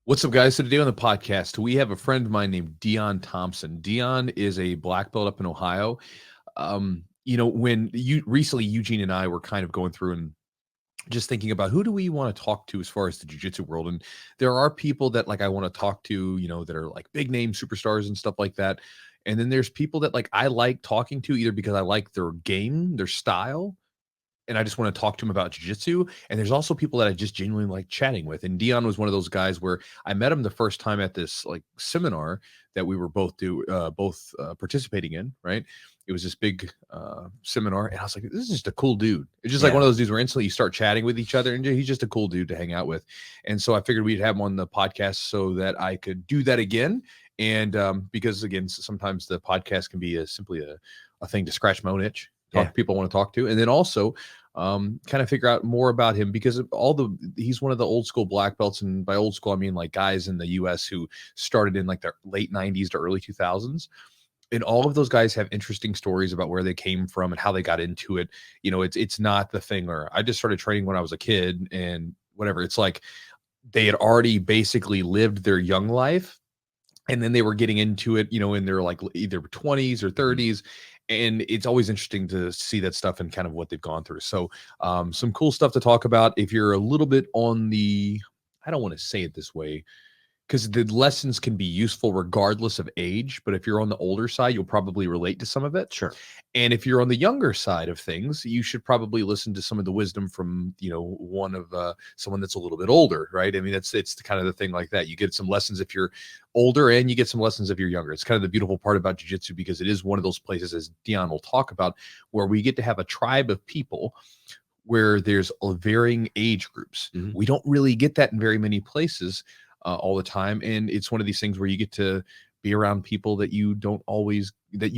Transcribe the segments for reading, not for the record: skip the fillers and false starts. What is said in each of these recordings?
What's up, guys? So today on the podcast, we have a friend of mine named Dion Thompson. Dion is a black belt up in Ohio. When you recently Eugene and I were kind of going through and just thinking about who do we want to talk to as far as the jiu-jitsu world. And there are people that like I want to talk to, that are like big name superstars and stuff like that. And then there's people that like I like talking to either because I like their game, their style, and I just want to talk to him about jiu-jitsu. And there's also people that I just genuinely like chatting with. And Dion was one of those guys where I met him the first time at this like seminar that we were both participating in, right? It was this big seminar, and I was like, this is just a cool dude. It's just like one of those dudes where instantly you start chatting with each other, and he's just a cool dude to hang out with. And so I figured we'd have him on the podcast so that I could do that again. And because again, sometimes the podcast can be simply a thing to scratch my own itch, talk to people I want to talk to, and then also kind of figure out more about him because he's one of the old school black belts. And by old school, I mean like guys in the US who started in like the late 90s to early 2000s. And all of those guys have interesting stories about where they came from and how they got into it. It's not the thing where I just started training when I was a kid and whatever. It's like they had already basically lived their young life, and then they were getting into it, in their like either 20s or 30s. And it's always interesting to see that stuff and kind of what they've gone through. So some cool stuff to talk about if you're a little bit on the, I don't want to say it this way, because the lessons can be useful regardless of age. But if you're on the older side, you'll probably relate to some of it. Sure. And if you're on the younger side of things, you should probably listen to some of the wisdom from, one of someone that's a little bit older, right? I mean, it's the kind of the thing like that. You get some lessons if you're older, and you get some lessons if you're younger. It's kind of the beautiful part about jiu-jitsu, because it is one of those places, as Dion will talk about, where we get to have a tribe of people where there's varying age groups. Mm-hmm. We don't really get that in very many places all the time. And it's one of these things where you get to be around people that you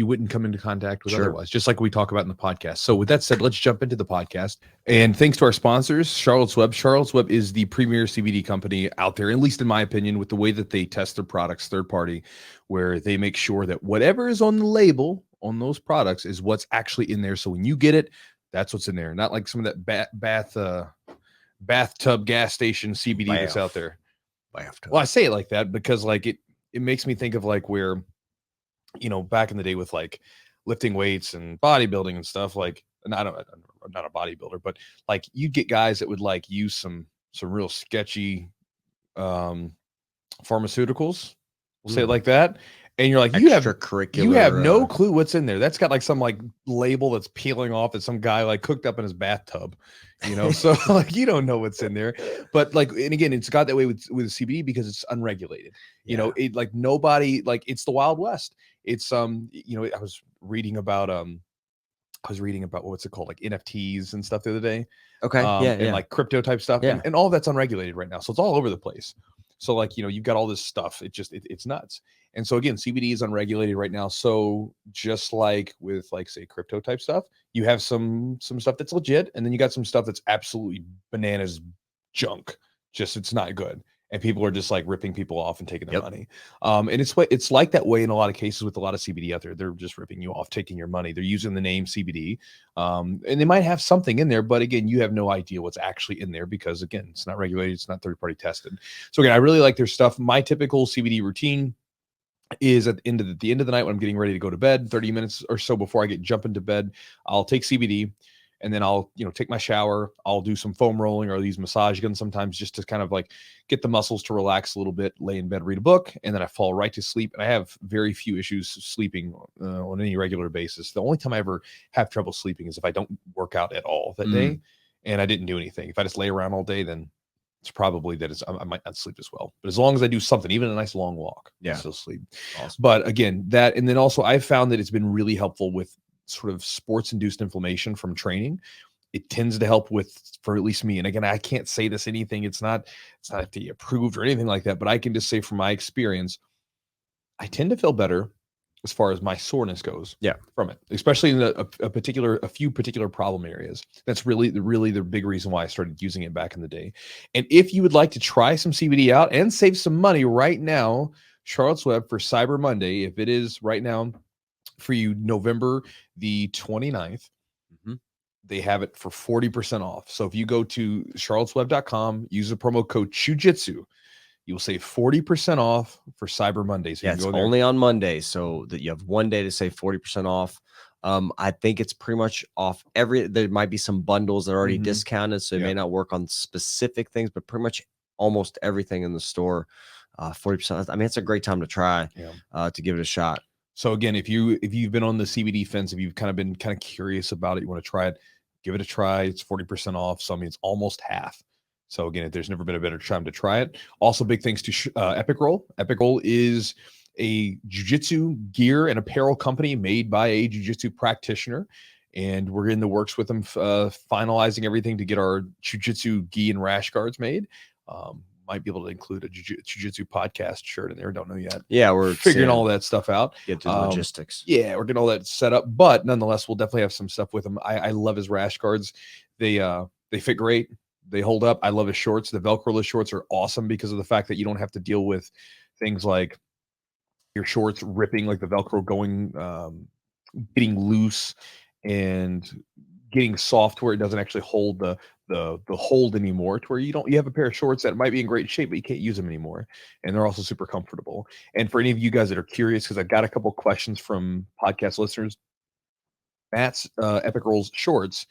wouldn't come into contact with otherwise, just like we talk about in the podcast. So with that said, let's jump into the podcast. And thanks to our sponsors, Charlotte's Web. Charlotte's Web is the premier CBD company out there, at least in my opinion, with the way that they test their products third party, where they make sure that whatever is on the label on those products is what's actually in there. So when you get it, that's what's in there. Not like some of that bathtub gas station CBD that's out there. Well, I say it like that because like it makes me think of like where, back in the day with like lifting weights and bodybuilding and stuff, like, and I'm not a bodybuilder, but like you'd get guys that would like use some real sketchy pharmaceuticals, we'll say it like that. And you're like, you have no clue what's in there. That's got like some like label that's peeling off that some guy like cooked up in his bathtub, so like you don't know what's in there. But like, and again, it's got that way with CBD because it's unregulated. It like nobody, like it's the Wild West. It's I was reading about what's it called, like NFTs and stuff the other day. Okay. And like crypto type stuff. And all that's unregulated right now. So it's all over the place. So like, you've got all this stuff. It's nuts. And so again, CBD is unregulated right now. So just like with like, say, crypto type stuff, you have some stuff that's legit. And then you got some stuff that's absolutely bananas junk. Just, it's not good. And people are just like ripping people off and taking their money. And it's like that way in a lot of cases with a lot of CBD out there. They're just ripping you off, taking your money. They're using the name CBD. And they might have something in there, but again, you have no idea what's actually in there because again, it's not regulated. It's not third-party tested. So again, I really like their stuff. My typical CBD routine is at the end of the night when I'm getting ready to go to bed, 30 minutes or so before I jump into bed, I'll take CBD. And then I'll, take my shower. I'll do some foam rolling or these massage guns sometimes just to kind of like get the muscles to relax a little bit, lay in bed, read a book, and then I fall right to sleep. And I have very few issues sleeping on any regular basis. The only time I ever have trouble sleeping is if I don't work out at all that day and I didn't do anything. If I just lay around all day, then it's probably that I might not sleep as well. But as long as I do something, even a nice long walk, I still sleep. Awesome. But again, that, and then also I found that it's been really helpful with sort of sports-induced inflammation from training. It tends to help with, for at least me. And again, I can't say this anything. It's not FDA approved or anything like that, but I can just say from my experience, I tend to feel better as far as my soreness goes. From it, especially in a few particular problem areas. That's really the big reason why I started using it back in the day. And if you would like to try some CBD out and save some money right now, Charlotte's Web for Cyber Monday, if it is right now, for you, November the 29th, they have it for 40% off. So if you go to charlottesweb.com, use the promo code Chewjitsu, you will save 40% off for Cyber Monday. So yeah, it's only on Mondays, so that you have one day to save 40% off. I think it's pretty much off there might be some bundles that are already discounted, so it may not work on specific things, but pretty much almost everything in the store, 40%. I mean, it's a great time to try, to give it a shot. So again, if you've been on the CBD fence, if you've kind of curious about it, you want to try it, give it a try. It's 40% off. So I mean, it's almost half. So again, if there's never been a better time to try it. Also, big thanks to Epic Roll. Epic Roll is a jiu-jitsu gear and apparel company made by a jiu-jitsu practitioner. And we're in the works with them, finalizing everything to get our jiu-jitsu gi and rash guards made. Might be able to include a jiu-jitsu podcast shirt in there. Don't know yet. Yeah, we're figuring all that stuff out. Get to logistics. Yeah, we're getting all that set up. But nonetheless, we'll definitely have some stuff with them. I love his rash guards. They fit great. They hold up. I love his shorts. The Velcro-less shorts are awesome because of the fact that you don't have to deal with things like your shorts ripping, like the Velcro going, getting loose and getting soft where it doesn't actually hold the hold anymore, to where you have a pair of shorts that might be in great shape, but you can't use them anymore. And they're also super comfortable. And for any of you guys that are curious, because I've got a couple questions from podcast listeners, Matt's Epic Rolls shorts,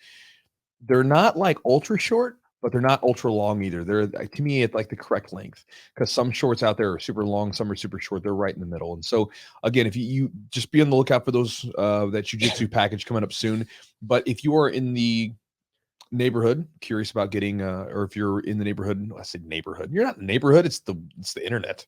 they're not like ultra short, but they're not ultra long either. They're, to me, it's like the correct length, because some shorts out there are super long, some are super short. They're right in the middle. And so again, if you just be on the lookout for those, that jiu-jitsu package coming up soon. But if you are in the neighborhood, curious about getting, or if you're in the neighborhood, I said neighborhood, you're not in the neighborhood, it's the internet.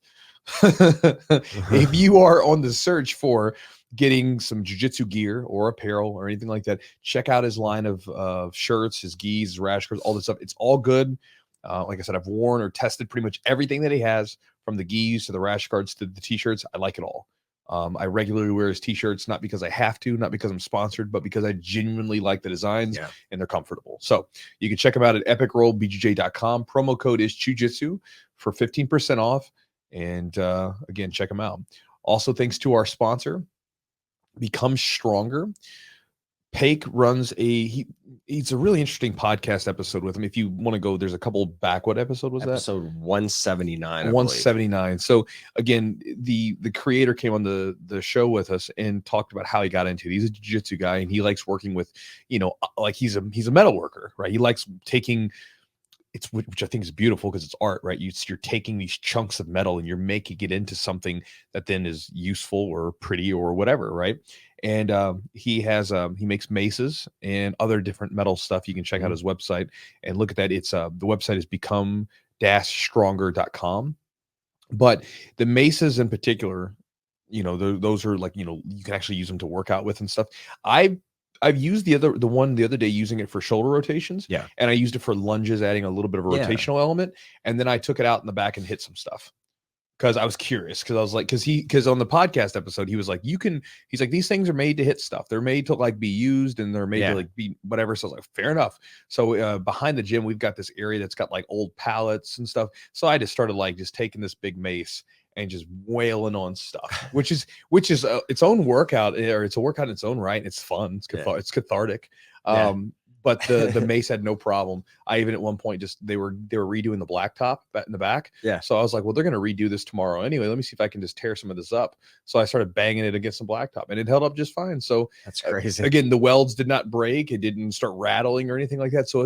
If you are on the search for getting some jiu-jitsu gear or apparel or anything like that, check out his line of shirts, his gis, his rash guards, all this stuff. It's all good. Like I said, I've worn or tested pretty much everything that he has, from the gis to the rash guards to the t-shirts. I like it all. I regularly wear his t-shirts, not because I have to, not because I'm sponsored, but because I genuinely like the designs and they're comfortable. So you can check them out at epicrollbjj.com. Promo code is Chewjitsu for 15% off. And again, check them out. Also, thanks to our sponsor, Become Stronger. Paik runs it's a really interesting podcast episode with him. If you want to go, there's a couple back. What episode was that? Episode 179. 179. So again, the creator came on the show with us and talked about how he got into it. He's a jiu-jitsu guy, and he likes working with, like he's a metal worker, right? He likes taking, which I think is beautiful because it's art, right? You're taking these chunks of metal and you're making it into something that then is useful or pretty or whatever, right? And he makes maces and other different metal stuff. You can check out his website and look at that. It's the website is become-stronger.com. But the maces in particular, those are like, you can actually use them to work out with and stuff. I've used the other day, using it for shoulder rotations. Yeah. And I used it for lunges, adding a little bit of a rotational element. And then I took it out in the back and hit some stuff, because I was curious. Because I was like, because on the podcast episode, he was like, he's like, these things are made to hit stuff. They're made to like be used, and they're made to like be whatever. So I was like, fair enough. So behind the gym, we've got this area that's got like old pallets and stuff. So I just started like just taking this big mace and just wailing on stuff, which is its own workout, or it's a workout in its own right. It's fun. It's cathartic. But the mace had no problem. I even at one point they were redoing the blacktop in the back. Yeah. So I was like, well, they're going to redo this tomorrow anyway. Let me see if I can just tear some of this up. So I started banging it against the blacktop, and it held up just fine. So that's crazy. Again, the welds did not break. It didn't start rattling or anything like that. So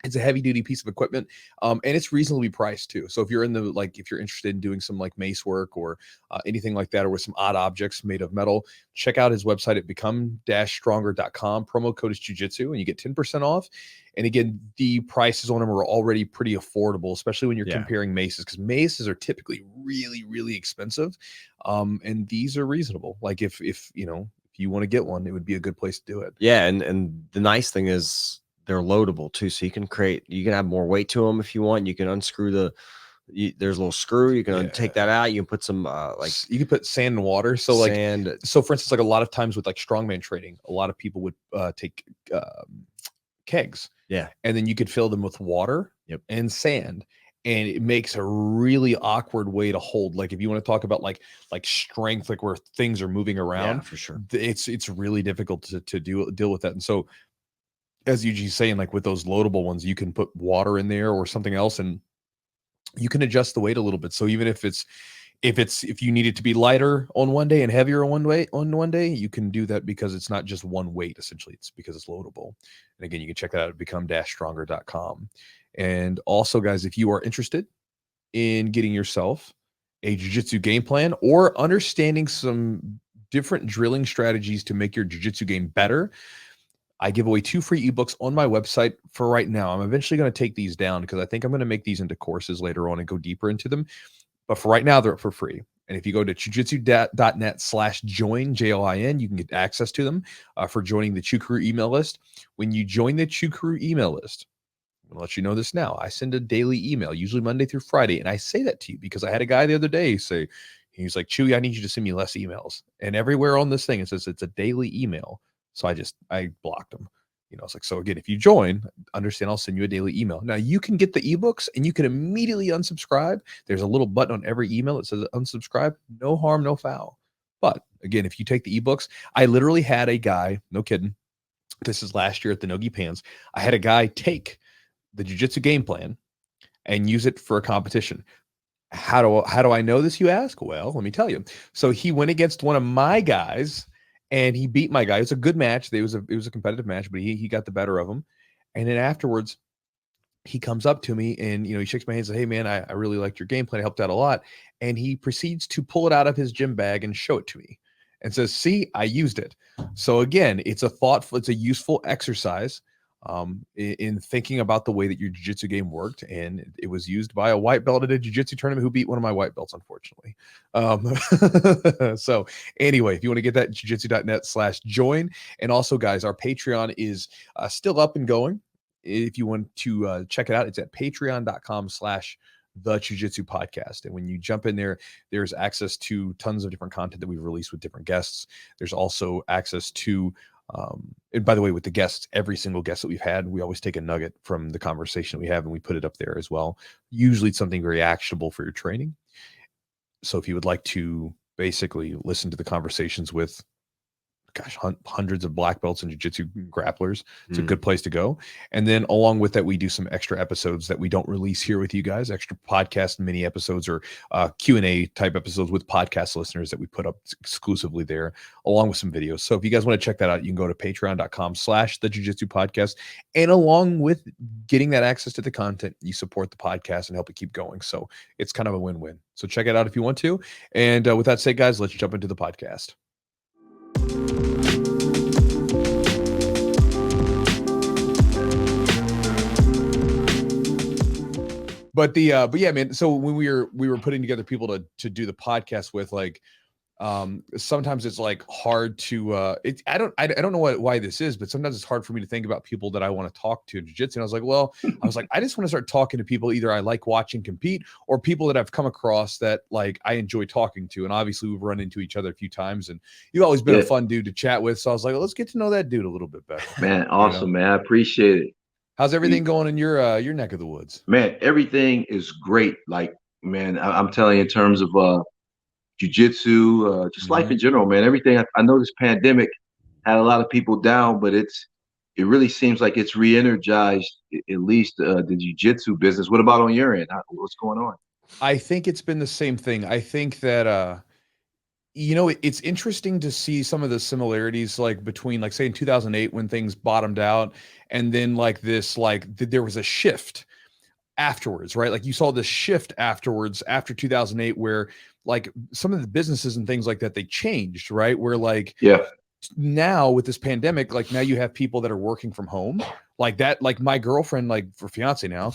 it's a heavy duty piece of equipment, and it's reasonably priced too. So if you're if you're interested in doing some like mace work or anything like that, or with some odd objects made of metal, check out his website at become-stronger.com. Promo code is Chewjitsu, and you get 10% off. And again, the prices on them are already pretty affordable, especially when you're comparing maces, because maces are typically really, really expensive. And these are reasonable. Like if you want to get one, it would be a good place to do it. Yeah. And the nice thing is, they're loadable too, so you can add more weight to them if you want. You can unscrew there's a little screw. You can take that out. You can put some you can put sand and water. So for instance, like a lot of times with like strongman training, a lot of people would take kegs, and then you could fill them with water and sand, and it makes a really awkward way to hold. Like if you want to talk about like strength, like where things are moving around, for sure, it's really difficult to deal with that. And so, as Eugene's saying, like with those loadable ones, you can put water in there or something else, and you can adjust the weight a little bit. So even if you need it to be lighter on one day and heavier on one day, you can do that because it's not just one weight. Essentially, it's because it's loadable. And again, you can check that out at become-stronger.com. And also, guys, if you are interested in getting yourself a jiu-jitsu game plan or understanding some different drilling strategies to make your jiu-jitsu game better, I give away 2 free ebooks on my website for right now. I'm eventually going to take these down because I think I'm going to make these into courses later on and go deeper into them. But for right now, they're up for free. And if you go to chewjitsu.net/join, JOIN, you can get access to them for joining the Chew Crew email list. When you join the Chew Crew email list, I'm going to let you know this now. I send a daily email, usually Monday through Friday. And I say that to you because I had a guy the other day say, he's like, Chewy, I need you to send me less emails. And everywhere on this thing, it says it's a daily email. So I blocked them. It's like, so again, if you join, understand I'll send you a daily email. Now you can get the ebooks and you can immediately unsubscribe. There's a little button on every email that says unsubscribe. No harm, no foul. But again, if you take the ebooks, I literally had a guy, no kidding. This is last year at the Nogi Pans. I had a guy take the jiu-jitsu game plan and use it for a competition. How do I know this, you ask? Well, let me tell you. So he went against one of my guys and he beat my guy. It was a good match. It was a competitive match, but he got the better of him. And then afterwards, he comes up to me and he shakes my hand and says, "Hey man, I really liked your game plan. It helped out a lot." And he proceeds to pull it out of his gym bag and show it to me and says, "See, I used it." So again, it's a useful exercise in thinking about the way that your jiu-jitsu game worked. And it was used by a white belt at a jiu-jitsu tournament who beat one of my white belts, unfortunately. So anyway, if you want to get that, jujitsu.net/join. And also, guys, our Patreon is still up and going. If you want to check it out, it's at patreon.com/the Jiu-Jitsu podcast. And when you jump in there, there's access to tons of different content that we've released with different guests. There's also access to and by the way, with the guests, every single guest that we've had, we always take a nugget from the conversation we have and we put it up there as well. Usually it's something very actionable for your training. So if you would like to basically listen to the conversations with hundreds of black belts and jiu-jitsu grapplers, it's a good place to go. And then along with that, we do some extra episodes that we don't release here with you guys, extra podcast mini episodes or Q&A type episodes with podcast listeners that we put up exclusively there, along with some videos. So if you guys want to check that out, you can go to patreon.com/the Jiu-Jitsu podcast. And along with getting that access to the content, you support the podcast and help it keep going. So it's kind of a win-win. So check it out if you want to. And with that said, guys, let's jump into the podcast. But yeah, man. So when we were putting together people to do the podcast with, like, sometimes it's like hard to I don't know why this is, but sometimes it's hard for me to think about people that I want to talk to in jiu-jitsu. And I was like, I just want to start talking to people either I like watching compete or people that I've come across that like I enjoy talking to. And obviously we've run into each other a few times, and you've always been a fun dude to chat with. So I was like, let's get to know that dude a little bit better. Man, awesome, man. I appreciate it. How's everything going in your neck of the woods? Man, everything is great. Like, man, I'm telling you, in terms of jiu-jitsu, just life in general, man. Everything. I know this pandemic had a lot of people down, but it really seems like it's re-energized at least the jiu-jitsu business. What about on your end? What's going on? I think it's been the same thing. I think that it's interesting to see some of the similarities, like between, like, say in 2008 when things bottomed out, and then like this, like there was a shift afterwards, right? Like you saw this shift afterwards after 2008 where like some of the businesses and things like that, they changed, right? Where like, now with this pandemic, like now you have people that are working from home like that. Like my girlfriend, like for fiance now,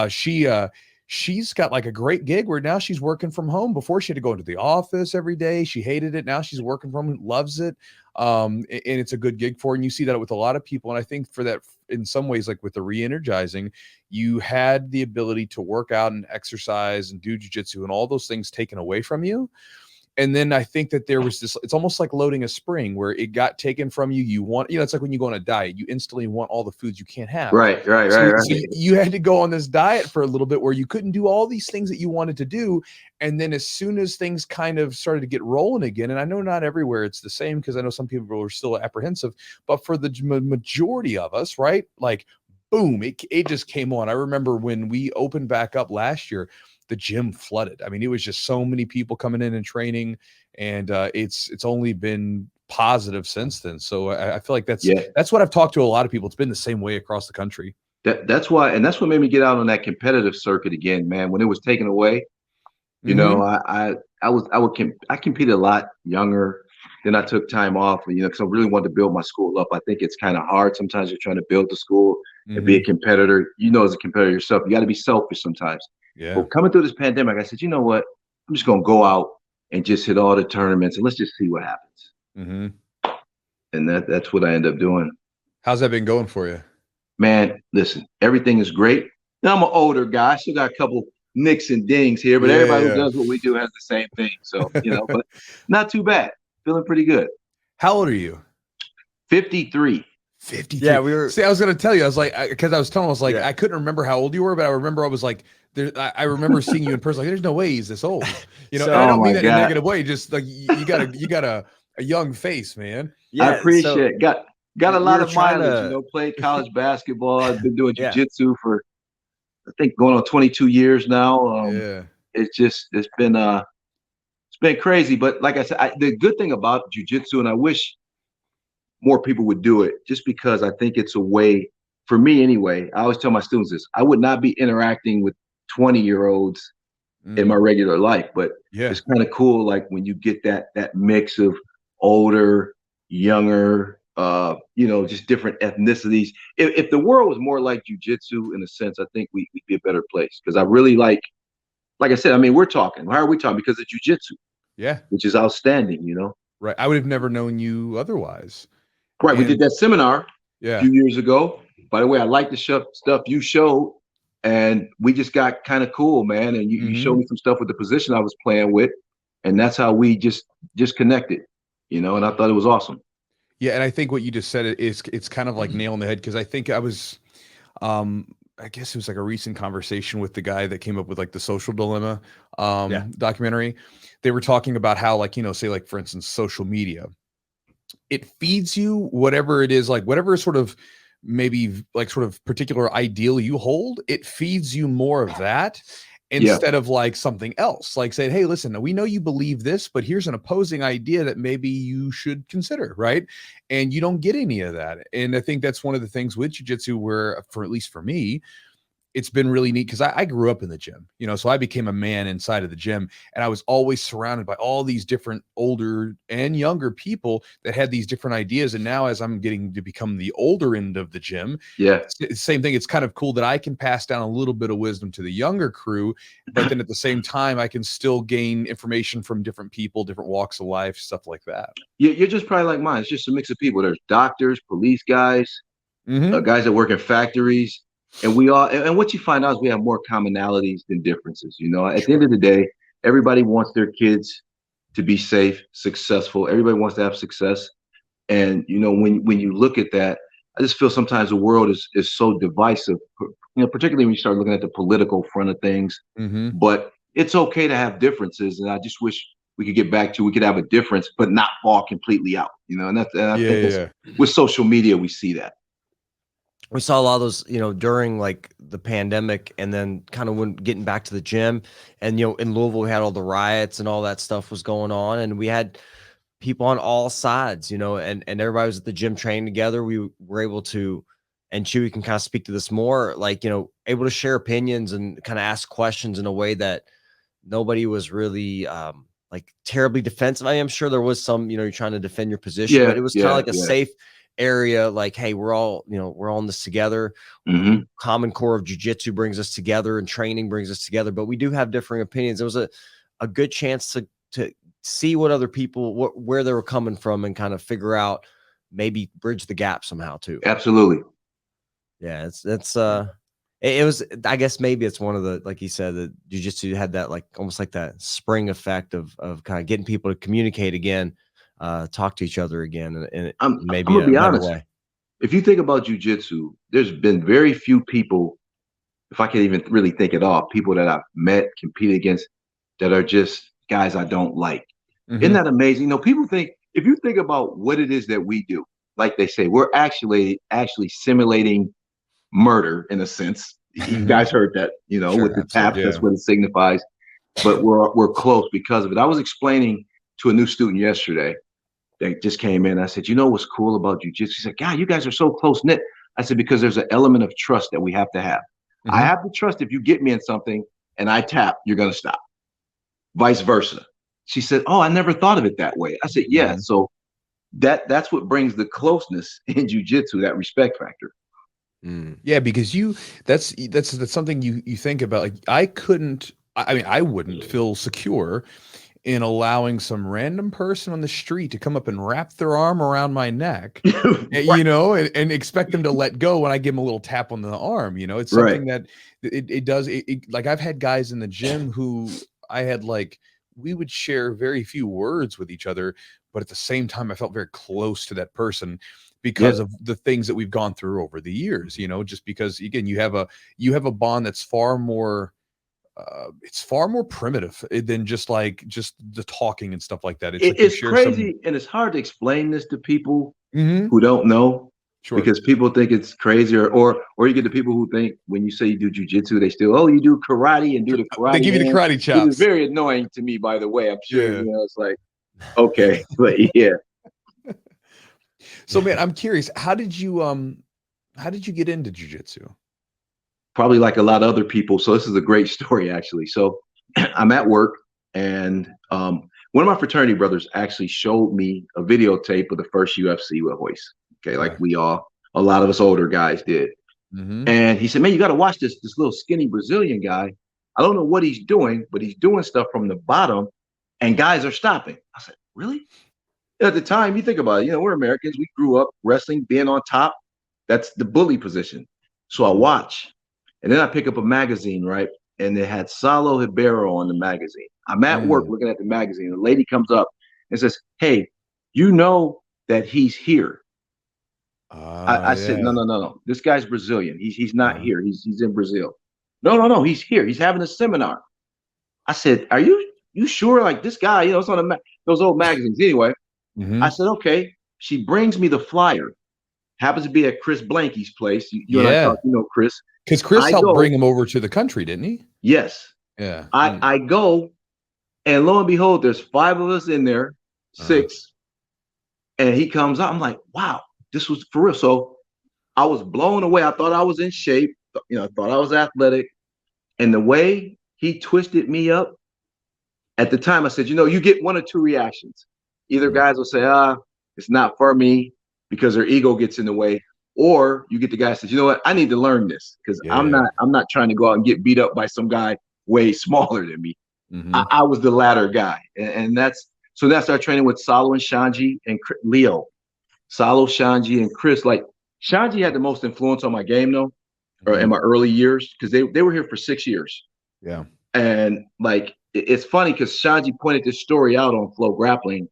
she's got like a great gig where now she's working from home. Before she had to go into the office every day. She hated it. Now she's working from home, loves it. And it's a good gig for her. And you see that with a lot of people. And I think for that, in some ways, like with the re-energizing, you had the ability to work out and exercise and do jiu-jitsu and all those things taken away from you. And then I think that there was this, it's almost like loading a spring where it got taken from you. You want, it's like when you go on a diet, you instantly want all the foods you can't have. Right. So you had to go on this diet for a little bit where you couldn't do all these things that you wanted to do. And then as soon as things kind of started to get rolling again, and I know not everywhere it's the same, because I know some people are still apprehensive, but for the majority of us, right? Like, boom, it just came on. I remember when we opened back up last year, the gym flooded. I mean, it was just so many people coming in and training, and it's only been positive since then. So I feel like that's what I've talked to a lot of people. It's been the same way across the country. That's why, and that's what made me get out on that competitive circuit again, man. When it was taken away, you know, I competed a lot younger. Then I took time off, you know, because I really wanted to build my school up. I think it's kind of hard sometimes. You're trying to build the school and be a competitor. You know, as a competitor yourself, you got to be selfish sometimes. Yeah. But coming through this pandemic, I said, you know what? I'm just gonna go out and just hit all the tournaments and let's just see what happens. And that's what I ended up doing. How's that been going for you? Man, listen, everything is great. Now I'm an older guy. I still got a couple nicks and dings here, but everybody who does what we do has the same thing. So, you know, but not too bad. Feeling pretty good. How old are you? 53. 53. Yeah, we were. See, I was gonna tell you, I was like, because I was telling, I was like, I couldn't remember how old you were, but I remember I was like, I remember seeing you in person. Like, there's no way he's this old. You know, So, and I don't mean that in a negative way. Just like you got a young face, man. Yeah, I appreciate it. Got a lot of mileage. You know, played college basketball. I've been doing jiu-jitsu for, I think, going on 22 years now. It's been crazy. But like I said, the good thing about jiu-jitsu, and I wish more people would do it, just because I think it's a way, for me anyway, I always tell my students this, I would not be interacting with 20-year-olds in my regular life, but it's kind of cool, like when you get that mix of older, younger, you know, just different ethnicities. If the world was more like jiu-jitsu in a sense, I think we'd be a better place, because I really like I said, I mean, we're talking. Why are we talking? Because of jiu-jitsu. Yeah. Which is outstanding, you know? Right. I would have never known you otherwise. Right. We did that seminar a few years ago. By the way, I like the stuff you showed, and we just got kind of cool, man. And you showed me some stuff with the position I was playing with, and that's how we just connected, you know, and I thought it was awesome. Yeah. And I think what you just said it's kind of like nail on the head, because I think I was, I guess it was like a recent conversation with the guy that came up with like the Social Dilemma documentary. They were talking about how, like, you know, say like, for instance, social media, it feeds you whatever it is, like whatever sort of maybe like sort of particular ideal you hold, it feeds you more of that instead of like something else, like saying, hey, listen, we know you believe this, but here's an opposing idea that maybe you should consider, right? And you don't get any of that. And I think that's one of the things with jiu-jitsu where, for at least for me, it's been really neat, because I grew up in the gym, you know, so I became a man inside of the gym, and I was always surrounded by all these different older and younger people that had these different ideas. And now, as I'm getting to become the older end of the gym, same thing. It's kind of cool that I can pass down a little bit of wisdom to the younger crew, but then at the same time, I can still gain information from different people, different walks of life, stuff like that. You're just probably like mine. It's just a mix of people. There's doctors, police guys, guys that work in factories. And what you find out is we have more commonalities than differences. You know, at the end of the day, everybody wants their kids to be safe, successful. Everybody wants to have success. And, you know, when you look at that, I just feel sometimes the world is so divisive, you know, particularly when you start looking at the political front of things. But it's okay to have differences. And I just wish we could get back to, we could have a difference, but not fall completely out, you know, and I think with social media, we see that. We saw a lot of those, you know, during like the pandemic, and then kind of when getting back to the gym. And, you know, in Louisville, we had all the riots and all that stuff was going on, and we had people on all sides, you know, and everybody was at the gym training together. We were able to, and Chewy can kind of speak to this more, like, you know, able to share opinions and kind of ask questions in a way that nobody was really like terribly defensive. I am sure there was some, you know, you're trying to defend your position, but it was kind of like a safe area, like, hey, we're all in this together. Common core of jiu-jitsu brings us together, and training brings us together, but we do have differing opinions. It was a good chance to see what other people, where they were coming from, and kind of figure out, maybe bridge the gap somehow too. Absolutely. Yeah, it was, I guess maybe it's one of the, like you said, the jiu-jitsu had that, like, almost like that spring effect of kind of getting people to communicate again, talk to each other again, and maybe I'm gonna be honest. way. If you think about jiu-jitsu, there's been very few people, if I can even really think at all, people that I've met, competed against, that are just guys I don't like. Isn't that amazing? You know, people think, if you think about what it is that we do, like they say, we're actually simulating murder in a sense. You guys heard that, Sure, with the taps, yeah. that's what it signifies. But we're close because of it. I was explaining to a new student yesterday that just came in. I said, you know what's cool about jujitsu? He said, God, you guys are so close knit. I said, because there's an element of trust that we have to have. I have to trust if you get me in something and I tap, you're going to stop. Vice versa. She said, oh, I never thought of it that way. I said, yeah. So that's what brings the closeness in jujitsu, that respect factor. Yeah, because that's something you think about. Like I wouldn't feel secure in allowing some random person on the street to come up and wrap their arm around my neck, and expect them to let go when I give them a little tap on the arm. It's something that it does. Like I've had guys in the gym who I had we would share very few words with each other, but at the same time, I felt very close to that person because of the things that we've gone through over the years, just because again, you have a bond that's far more, it's far more primitive than just the talking and stuff like that. It's crazy. And it's hard to explain this to people who don't know, because people think it's crazy, or you get the people who think when you say you do jujitsu, they still, oh, you do karate and do the karate. They give you the karate chops. Which is very annoying to me, by the way. I'm sure, it's like, okay, but yeah. So man, I'm curious, how did you get into jujitsu? Probably like a lot of other people. So this is a great story, actually. So I'm at work, and one of my fraternity brothers actually showed me a videotape of the first UFC with Royce. Okay, like a lot of us older guys did. And he said, man, you got to watch this little skinny Brazilian guy. I don't know what he's doing, but he's doing stuff from the bottom, and guys are stopping. I said, really? At the time, you think about it, we're Americans. We grew up wrestling, being on top. That's the bully position. So I watch, and then I pick up a magazine, right? And it had Saulo Ribeiro on the magazine. I'm at work looking at the magazine. A lady comes up and says, hey, you know that he's here. I said, no. This guy's Brazilian. He's not here. He's in Brazil. No. He's here. He's having a seminar. I said, are you sure? Like this guy, it's on those old magazines. Anyway, I said, okay. She brings me the flyer. Happens to be at Chris Blanky's place. You and I talk, Chris. Because Chris helped bring him over to the country, didn't he? Yes. Yeah. I go, and lo and behold, there's 5 of us in there, 6. And he comes out. I'm like, wow, this was for real. So I was blown away. I thought I was in shape. I thought I was athletic. And the way he twisted me up, at the time, I said, you get 1 or 2 reactions. Either guys will say, it's not for me, because their ego gets in the way, or you get the guy that says, you know what, I need to learn this, because I'm not trying to go out and get beat up by some guy way smaller than me. I was the latter guy, and that's our training with Saulo and Shanji and Leo. Saulo, Shanji, and Chris. Like Shanji had the most influence on my game though, or in my early years, because they were here for 6 years. Yeah, and like it's funny because Shanji pointed this story out on Flow Grappling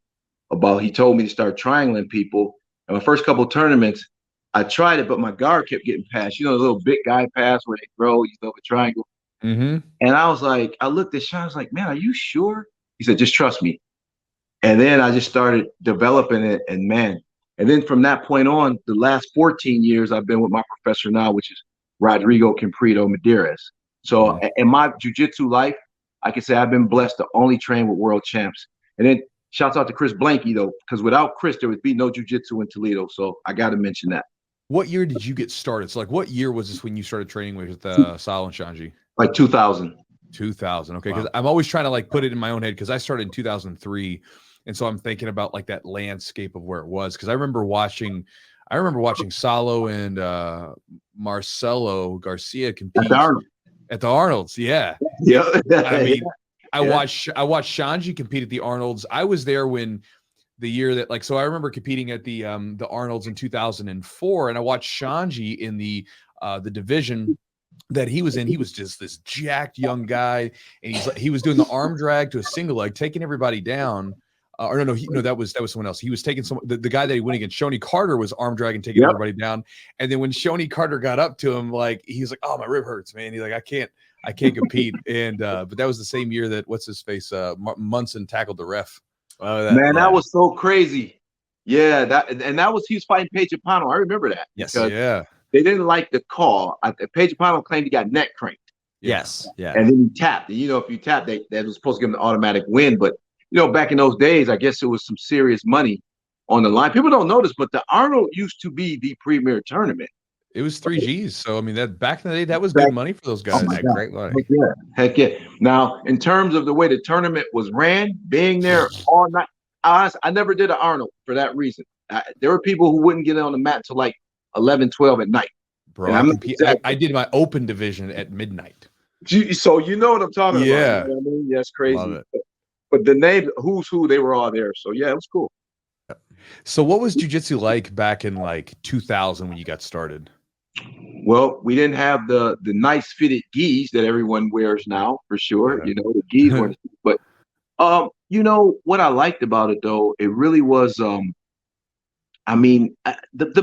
about, he told me to start triangling people. And my first couple of tournaments, I tried it, but my guard kept getting passed. The little big guy pass where they throw, you throw a triangle. And I was like, I looked at Sean, I was like, man, are you sure? He said, just trust me. And then I just started developing it, and then from that point on, the last 14 years, I've been with my professor now, which is Rodrigo Comprido Medeiros. So in my jiu-jitsu life, I can say I've been blessed to only train with world champs. And then shouts out to Chris Blanky, though, because without Chris, there would be no jiu-jitsu in Toledo. So I got to mention that. What year did you get started? So, what year was this when you started training with Saulo and Shanji? Like 2000. 2000. Okay, because I'm always trying to put it in my own head, because I started in 2003, and so I'm thinking about that landscape of where it was. Because I remember watching Saulo and Marcelo Garcia compete at the Arnolds. Yeah. I mean, I watched Shanji compete at the Arnolds. I was there when the year that so I remember competing at the Arnolds in 2004, and I watched Shanji in the division that he was in. He was just this jacked young guy, and he was doing the arm drag to a single leg, taking everybody down. That was someone else. He was taking the guy that he went against, Shoney Carter, was arm dragging, taking everybody down. And then when Shoney Carter got up to him, he was like, "Oh, my rib hurts, man." He's like, "I can't compete." And but that was the same year that Munson tackled the ref. That was so crazy. Yeah, he was fighting Paige Apano. I remember that. Yes, They didn't like the call. Page Apollo claimed he got neck cranked. Yes. Yeah. And then he tapped. And, if you tap, that was supposed to give him an automatic win. But, back in those days, I guess it was some serious money on the line. People don't know this, but the Arnold used to be the premier tournament. It was 3Gs. So, I mean, that back in the day, that was good money for those guys. Great money. Heck yeah. Now, in terms of the way the tournament was ran, being there all night, I never did an Arnold for that reason. There were people who wouldn't get on the mat till like 11, 12 at night. Bro, I did my open division at midnight. So you know what I'm talking about. Yeah. You know what I mean? That's crazy. Love it. But the name, who's who, they were all there. So, yeah, it was cool. So what was jiu-jitsu like back in like 2000 when you got started? Well, we didn't have the nice fitted gis that everyone wears now, for sure. Yeah. The gis weren't. But what I liked about it though, it really was. The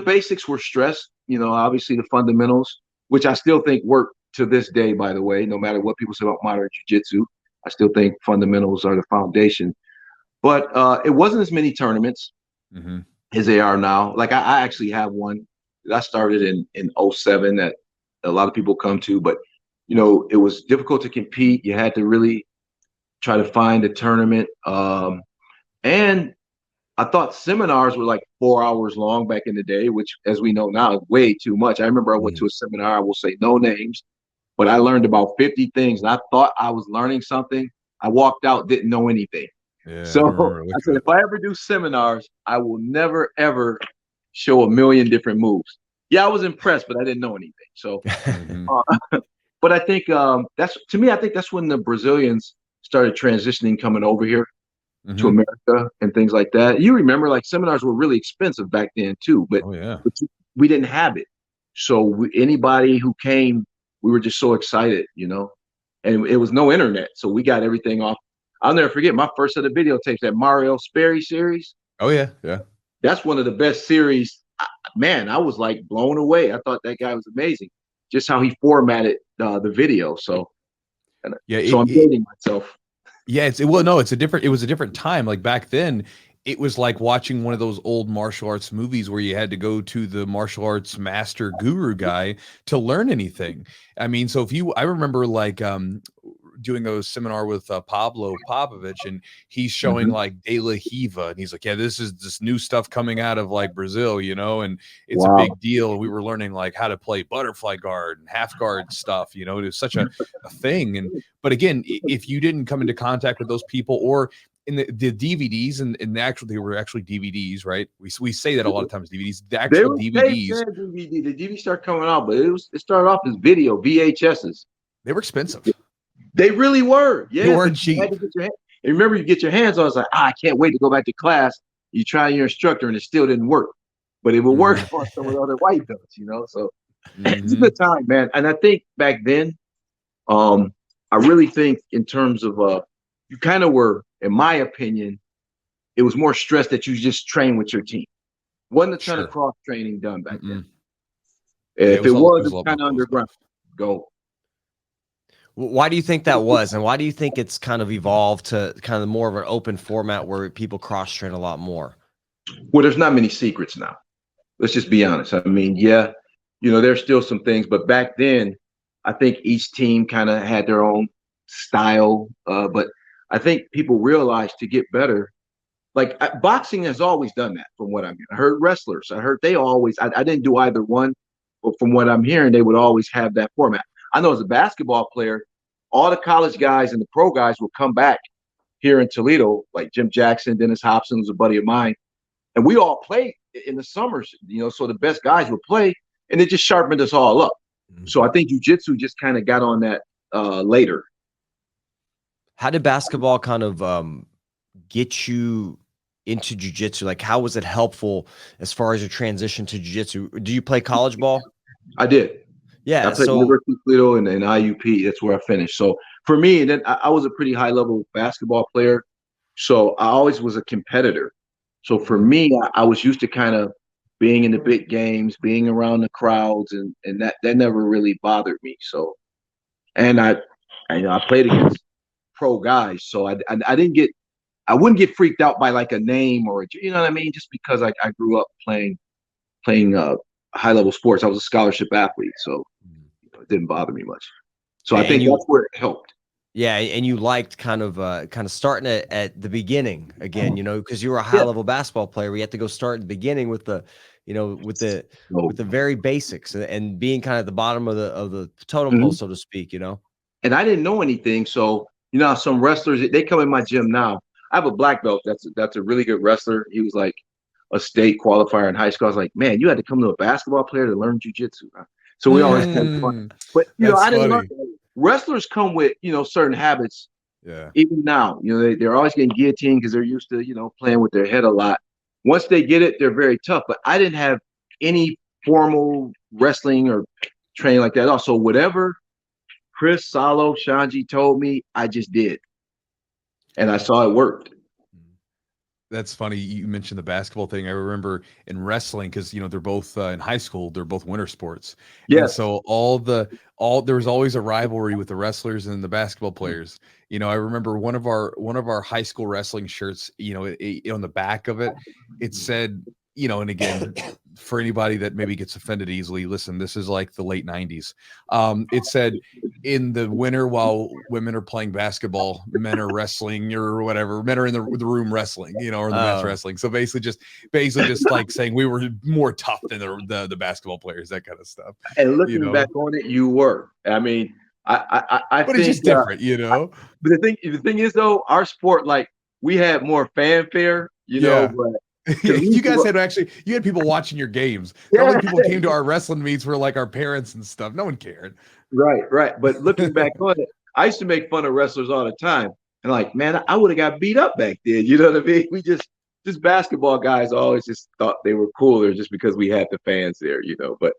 basics were stressed. Obviously the fundamentals, which I still think work to this day. By the way, no matter what people say about modern jiu-jitsu, I still think fundamentals are the foundation. But it wasn't as many tournaments as they are now. Like I actually have one. I started in 2007 that a lot of people come to, but it was difficult to compete. You had to really try to find a tournament. And I thought seminars were like 4 hours long back in the day, which as we know now is way too much. I remember I went to a seminar, I will say no names, but I learned about 50 things and I thought I was learning something. I walked out, didn't know anything. Yeah, so I said, if I ever do seminars, I will never, ever show a million different moves. Yeah, I was impressed, but I didn't know anything. So, but I think that's when the Brazilians started transitioning, coming over here to America and things like that. You remember, like seminars were really expensive back then too, but we didn't have it. So anybody who came, we were just so excited, and it was no internet. So we got everything off. I'll never forget my first set of videotapes, that Mario Sperry series. Oh yeah. Yeah. That's one of the best series. Man, I was like blown away. I thought that guy was amazing. Just how he formatted the video. So I'm dating myself. Yeah, it was a different time. Like back then, it was like watching one of those old martial arts movies where you had to go to the martial arts master guru guy to learn anything. I mean, so I remember like doing a seminar with Pablo Popovich, and he's showing like De La Hiva, and he's like, yeah, this is this new stuff coming out of like Brazil, and it's a big deal. We were learning like how to play butterfly guard and half guard stuff, it was such a thing. But again, if you didn't come into contact with those people, or in the DVDs and they were actually DVDs, right? We say that a lot of times, DVDs, the actual DVDs. The DVD started coming out, but it started off as video, VHSs. They were expensive. They really were. Yeah, they weren't cheap. Remember, you get your hands on. It's like, I can't wait to go back to class. You try your instructor, and it still didn't work, but it would work for some of the other white belts, So it's a good time, man. And I think back then, I really think in terms of you kind of were, in my opinion, it was more stress that you just train with your team. Wasn't a ton of cross training done back then. If it was kind of underground. Go. Why do you think that was? And why do you think it's kind of evolved to kind of more of an open format where people cross-train a lot more? Well, there's not many secrets now. Let's just be honest. I mean, there's still some things, but back then, I think each team kind of had their own style. But I think people realized to get better, like boxing has always done that from what I'm hearing. I heard wrestlers. I heard they always, I didn't do either one, but from what I'm hearing, they would always have that format. I know as a basketball player, all the college guys and the pro guys would come back here in Toledo, like Jim Jackson, Dennis Hobson was a buddy of mine. And we all played in the summers, so the best guys would play, and it just sharpened us all up. So I think jiu-jitsu just kind of got on that later. How did basketball kind of get you into jiu-jitsu? Like, how was it helpful as far as your transition to jiu-jitsu? Do you play college ball? I did. Yeah, I played University of Toledo and IUP. That's where I finished. So for me, and then I was a pretty high-level basketball player, so I always was a competitor. So for me, I was used to kind of being in the big games, being around the crowds, and that never really bothered me. So, and I played against pro guys, so I wouldn't get freaked out by like a name or you know what I mean, just because I grew up playing high level sports. I was a scholarship athlete, so it didn't bother me much. So I think that's where it helped. Yeah, and you liked kind of starting at the beginning again, because you were a high level basketball player. We had to go start at the beginning with the, with the very basics and being kind of at the bottom of the totem pole, so to speak. And I didn't know anything, so some wrestlers, they come in my gym now. I have a black belt. That's a really good wrestler. He was like a state qualifier in high school. I was like, man, you had to come to a basketball player to learn jiu-jitsu. So we always had fun. But I didn't learn. Wrestlers come with certain habits. Yeah. Even now, they're always getting guillotined because they're used to playing with their head a lot. Once they get it, they're very tough. But I didn't have any formal wrestling or training like that. Also, whatever Chris, Salo, Shanji told me, I just did, and I saw it worked. That's funny. You mentioned the basketball thing. I remember in wrestling, because they're both in high school. They're both winter sports. Yeah. And so there was always a rivalry with the wrestlers and the basketball players. I remember one of our high school wrestling shirts. On the back of it, it said, and again, for anybody that maybe gets offended easily, listen, this is like the late 90s. It said, in the winter, while women are playing basketball, men are wrestling or whatever. Men are in the room wrestling, or in the men's wrestling. So basically just like saying we were more tough than the basketball players, that kind of stuff. And looking back on it, you were. I mean, I but think, it's just different, But the thing is, though, our sport, like, we had more fanfare, but you guys you had people watching your games. Probably people came to our wrestling meets were like our parents and stuff. No one cared. Right. But looking back on it, I used to make fun of wrestlers all the time. And like, man, I would have got beat up back then. You know what I mean? We just basketball guys always just thought they were cooler just because we had the fans there, But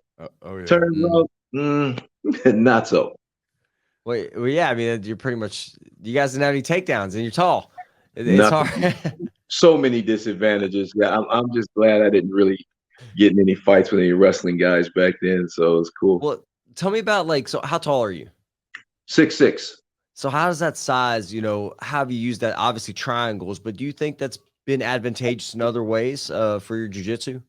turns out, not so. Well, yeah. I mean, you're pretty much, you guys didn't have any takedowns, and you're tall. It's hard. So many disadvantages. Yeah, I'm just glad I didn't really get in any fights with any wrestling guys back then. So it's cool. Well, tell me about so how tall are you? 6'6". So how does that size, have you used that? Obviously triangles, but do you think that's been advantageous in other ways for your jiu-jitsu?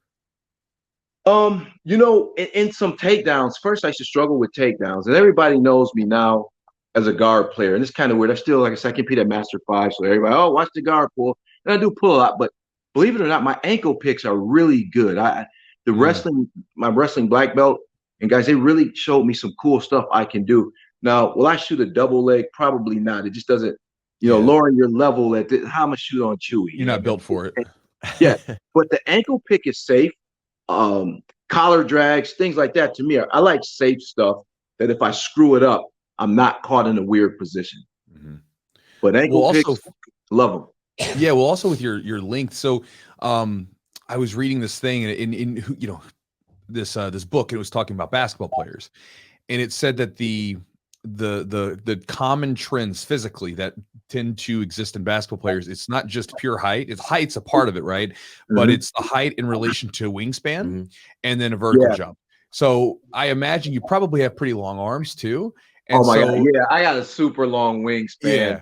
In some takedowns, first I used to struggle with takedowns, and everybody knows me now as a guard player. And it's kind of weird. I still, like I said, I compete at Master 5. So everybody, watch the guard pull. And I do pull a lot, but believe it or not, my ankle picks are really good. My wrestling black belt, and guys, they really showed me some cool stuff I can do. Now, will I shoot a double leg? Probably not. It just doesn't, lowering your level how I'm gonna shoot on Chewy. You're not built for it. Yeah, but the ankle pick is safe. Collar drags, things like that. To me, I like safe stuff that if I screw it up, I'm not caught in a weird position. Mm-hmm. But ankle picks, love them. Yeah, well, also with your length. So, I was reading this thing in this book, and it was talking about basketball players, and it said that the common trends physically that tend to exist in basketball players, it's not just pure height. Height's a part of it, right? Mm-hmm. But it's the height in relation to wingspan, and then a vertical jump. So I imagine you probably have pretty long arms too. And God, yeah, I got a super long wingspan. Yeah.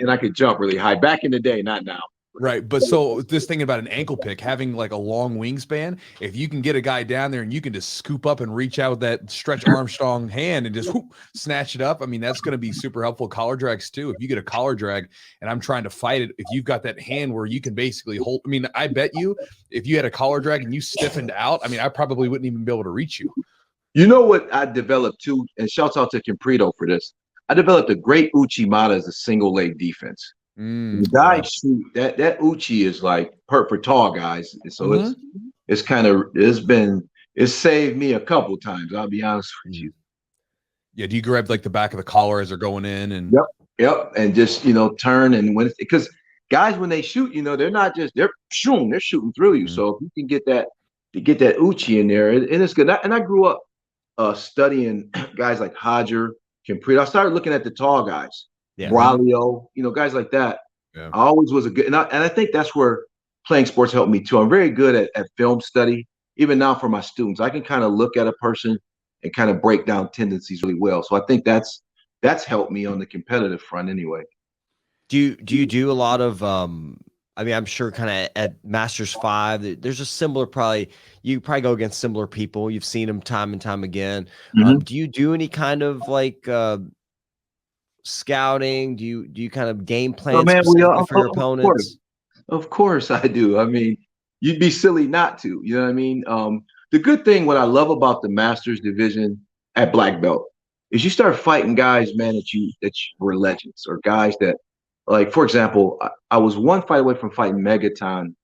And I could jump really high back in the day, not now. Right. But so this thing about an ankle pick, having like a long wingspan, if you can get a guy down there and you can just scoop up and reach out with that Stretch Armstrong hand and just snatch it up, I mean, that's going to be super helpful. Collar drags too. If you get a collar drag and I'm trying to fight it, if you've got that hand where you can basically hold, I mean, I bet you if you had a collar drag and you stiffened out, I mean, I probably wouldn't even be able to reach you. You know what I developed too, and shouts out to Comprito for this. I developed a great Uchimata as a single leg defense. The guys shoot that Uchi is like for tall guys. So it's saved me a couple times. I'll be honest with you. Yeah. Do you grab like the back of the collar as they're going in and Yep. And just turn, and because guys when they shoot, they're not just they're shooting through you. So if you can get that Uchi in there, and it's good. And I grew up studying guys like Hodger, Comprito. I started looking at the tall guys. Yeah. Braulio, guys like that. Yeah. I always was a good, and I think that's where playing sports helped me too. I'm very good at film study, even now for my students. I can kind of look at a person and kind of break down tendencies really well. So I think that's helped me on the competitive front anyway. Do you do a lot of I mean, I'm sure kind of at Masters 5, there's a similar you probably go against similar people. You've seen them time and time again. Do you do any kind of like scouting? Do you kind of game Oh plan man, specifically for your of course, opponents? of course I do. I mean, you'd be silly not to. You know what I mean? The good thing, what I love about the Masters division at black belt, is you start fighting guys, man, that you were legends, or guys that, like, for example, I was one fight away from fighting Megaton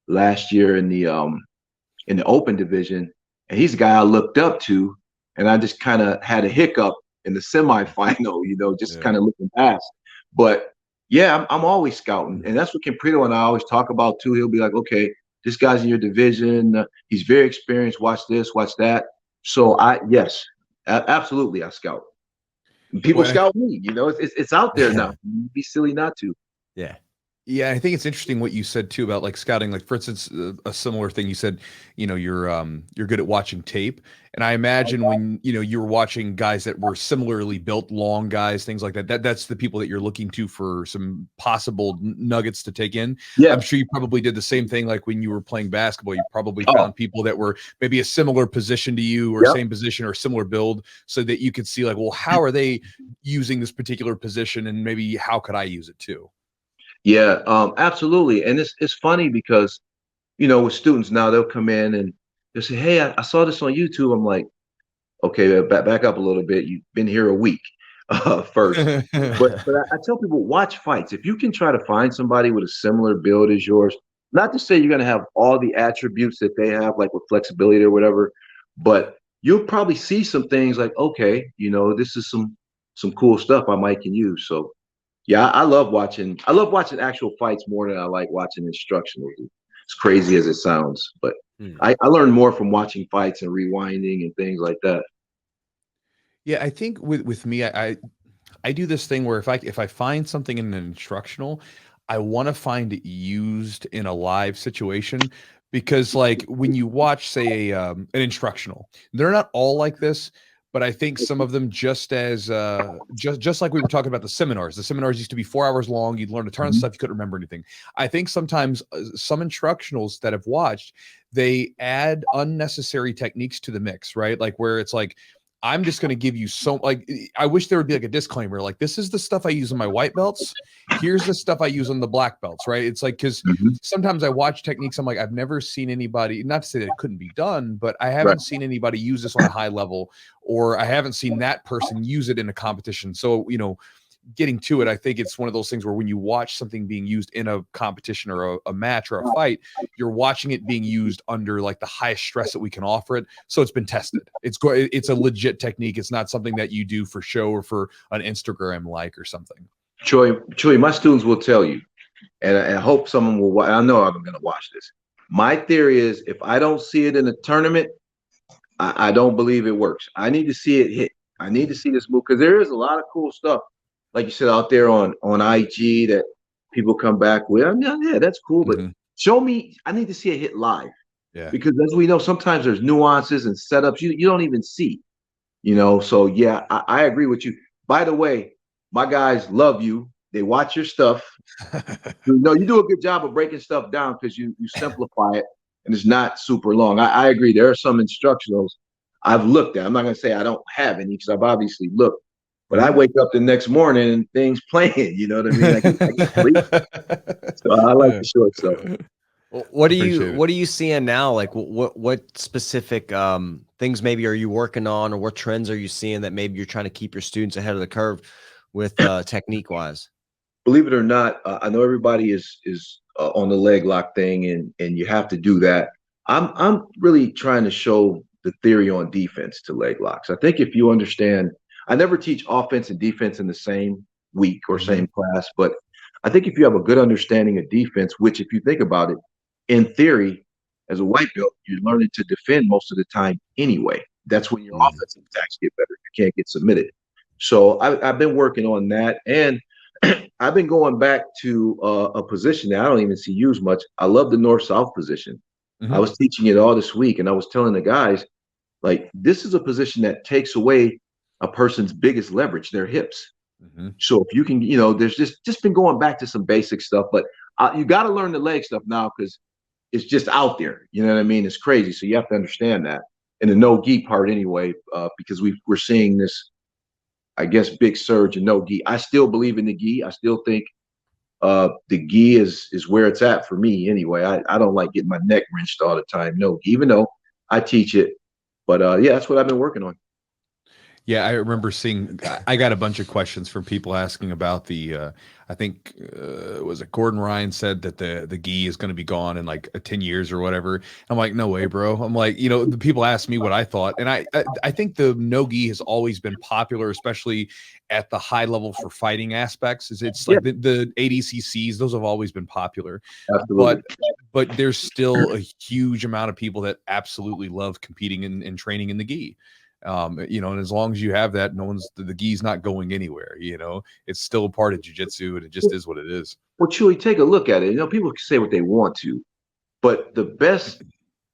last year in the open division, and he's a guy I looked up to, and I just kind of had a hiccup in the semifinal, just kind of looking past. But yeah, I'm always scouting, and that's what Caprito and I always talk about too. He'll be like, okay, this guy's in your division, he's very experienced. Watch this, watch that. So yes, absolutely, I scout. People scout me. It's out there now. You'd be silly not to. Yeah. Yeah, I think it's interesting what you said too about like scouting. Like, for instance, a similar thing you said, you're good at watching tape, and I imagine when you were watching guys that were similarly built, long guys, things like that. That's the people that you're looking to for some possible nuggets to take in. Yeah, I'm sure you probably did the same thing. Like when you were playing basketball, you probably found people that were maybe a similar position to you, or same position, or similar build, so that you could see like, well, how are they using this particular position, and maybe how could I use it too? Yeah, absolutely. And it's funny because, with students now, they'll come in and they'll say, hey, I saw this on YouTube. I'm like, okay, back up a little bit. You've been here a week first. But I tell people, watch fights. If you can try to find somebody with a similar build as yours, not to say you're going to have all the attributes that they have, like with flexibility or whatever, but you'll probably see some things like, okay, this is some cool stuff I might can use. So yeah, I love watching. I love watching actual fights more than I like watching instructionals. As crazy as it sounds, but I learn more from watching fights and rewinding and things like that. Yeah, I think with me, I do this thing where if I find something in an instructional, I want to find it used in a live situation, because like when you watch, say, an instructional, they're not all like this, but I think some of them just as just like we were talking about the seminars. The seminars used to be 4 hours long. You'd learn a ton of stuff. You couldn't remember anything. I think sometimes some instructionals that have watched, they add unnecessary techniques to the mix, right? Like where it's like, I'm just going to give you I wish there would be like a disclaimer, like, this is the stuff I use on my white belts. Here's the stuff I use on the black belts, right? It's like, because sometimes I watch techniques, I'm like, I've never seen anybody, not to say that it couldn't be done, but I haven't seen anybody use this on a high level, or I haven't seen that person use it in a competition. So, getting to it, I think it's one of those things where when you watch something being used in a competition or a match or a fight, you're watching it being used under like the highest stress that we can offer it. So it's been tested. It's a legit technique. It's not something that you do for show or for an Instagram like or something. Chewy, my students will tell you, and I hope someone will. I know I'm going to watch this. My theory is, if I don't see it in a tournament, I don't believe it works. I need to see it hit. I need to see this move, because there is a lot of cool stuff, like you said, out there on IG that people come back with. I mean, yeah, that's cool, but show me. I need to see it hit live. Yeah. Because as we know, sometimes there's nuances and setups you don't even see. So yeah, I agree with you. By the way, my guys love you. They watch your stuff. You do a good job of breaking stuff down, because you simplify it and it's not super long. I agree. There are some instructionals I've looked at. I'm not going to say I don't have any, because I've obviously looked. But I wake up the next morning and things playing, you know what I mean? I get sleep. So I like the short stuff. What are you seeing now? Like what specific things maybe are you working on, or what trends are you seeing that maybe you're trying to keep your students ahead of the curve with technique wise? Believe it or not, I know everybody is on the leg lock thing, and you have to do that. I'm really trying to show the theory on defense to leg locks. I think if you understand, I never teach offense and defense in the same week or same class, but I think if you have a good understanding of defense, which if you think about it, in theory, as a white belt, you're learning to defend most of the time anyway. That's when your offensive attacks get better. You can't get submitted. So I've been working on that, and I've been going back to a position that I don't even see used much. I love the north-south position. I was teaching it all this week, and I was telling the guys, like, this is a position that takes away a person's biggest leverage, their hips. So if you can, there's just been going back to some basic stuff, but you got to learn the leg stuff now because it's just out there. You know what I mean? It's crazy. So you have to understand that. And the no gi part anyway, because we're seeing this, I guess, big surge in no gi. I still believe in the gi. I still think the gi is where it's at for me anyway. I don't like getting my neck wrenched all the time. No gi, even though I teach it. But yeah, that's what I've been working on. Yeah, I remember seeing. I got a bunch of questions from people asking about the. I think was it Gordon Ryan said that the gi is going to be gone in like 10 years or whatever. I'm like, no way, bro. I'm like, the people asked me what I thought, and I think the no gi has always been popular, especially at the high level for fighting aspects. It's like the ADCCs; those have always been popular. Absolutely. But there's still a huge amount of people that absolutely love competing and training in the gi. And as long as you have that, the gi's not going anywhere. It's still a part of jiu-jitsu, and it just is what it is. Well, Chewy, take a look at it. People can say what they want to, but the best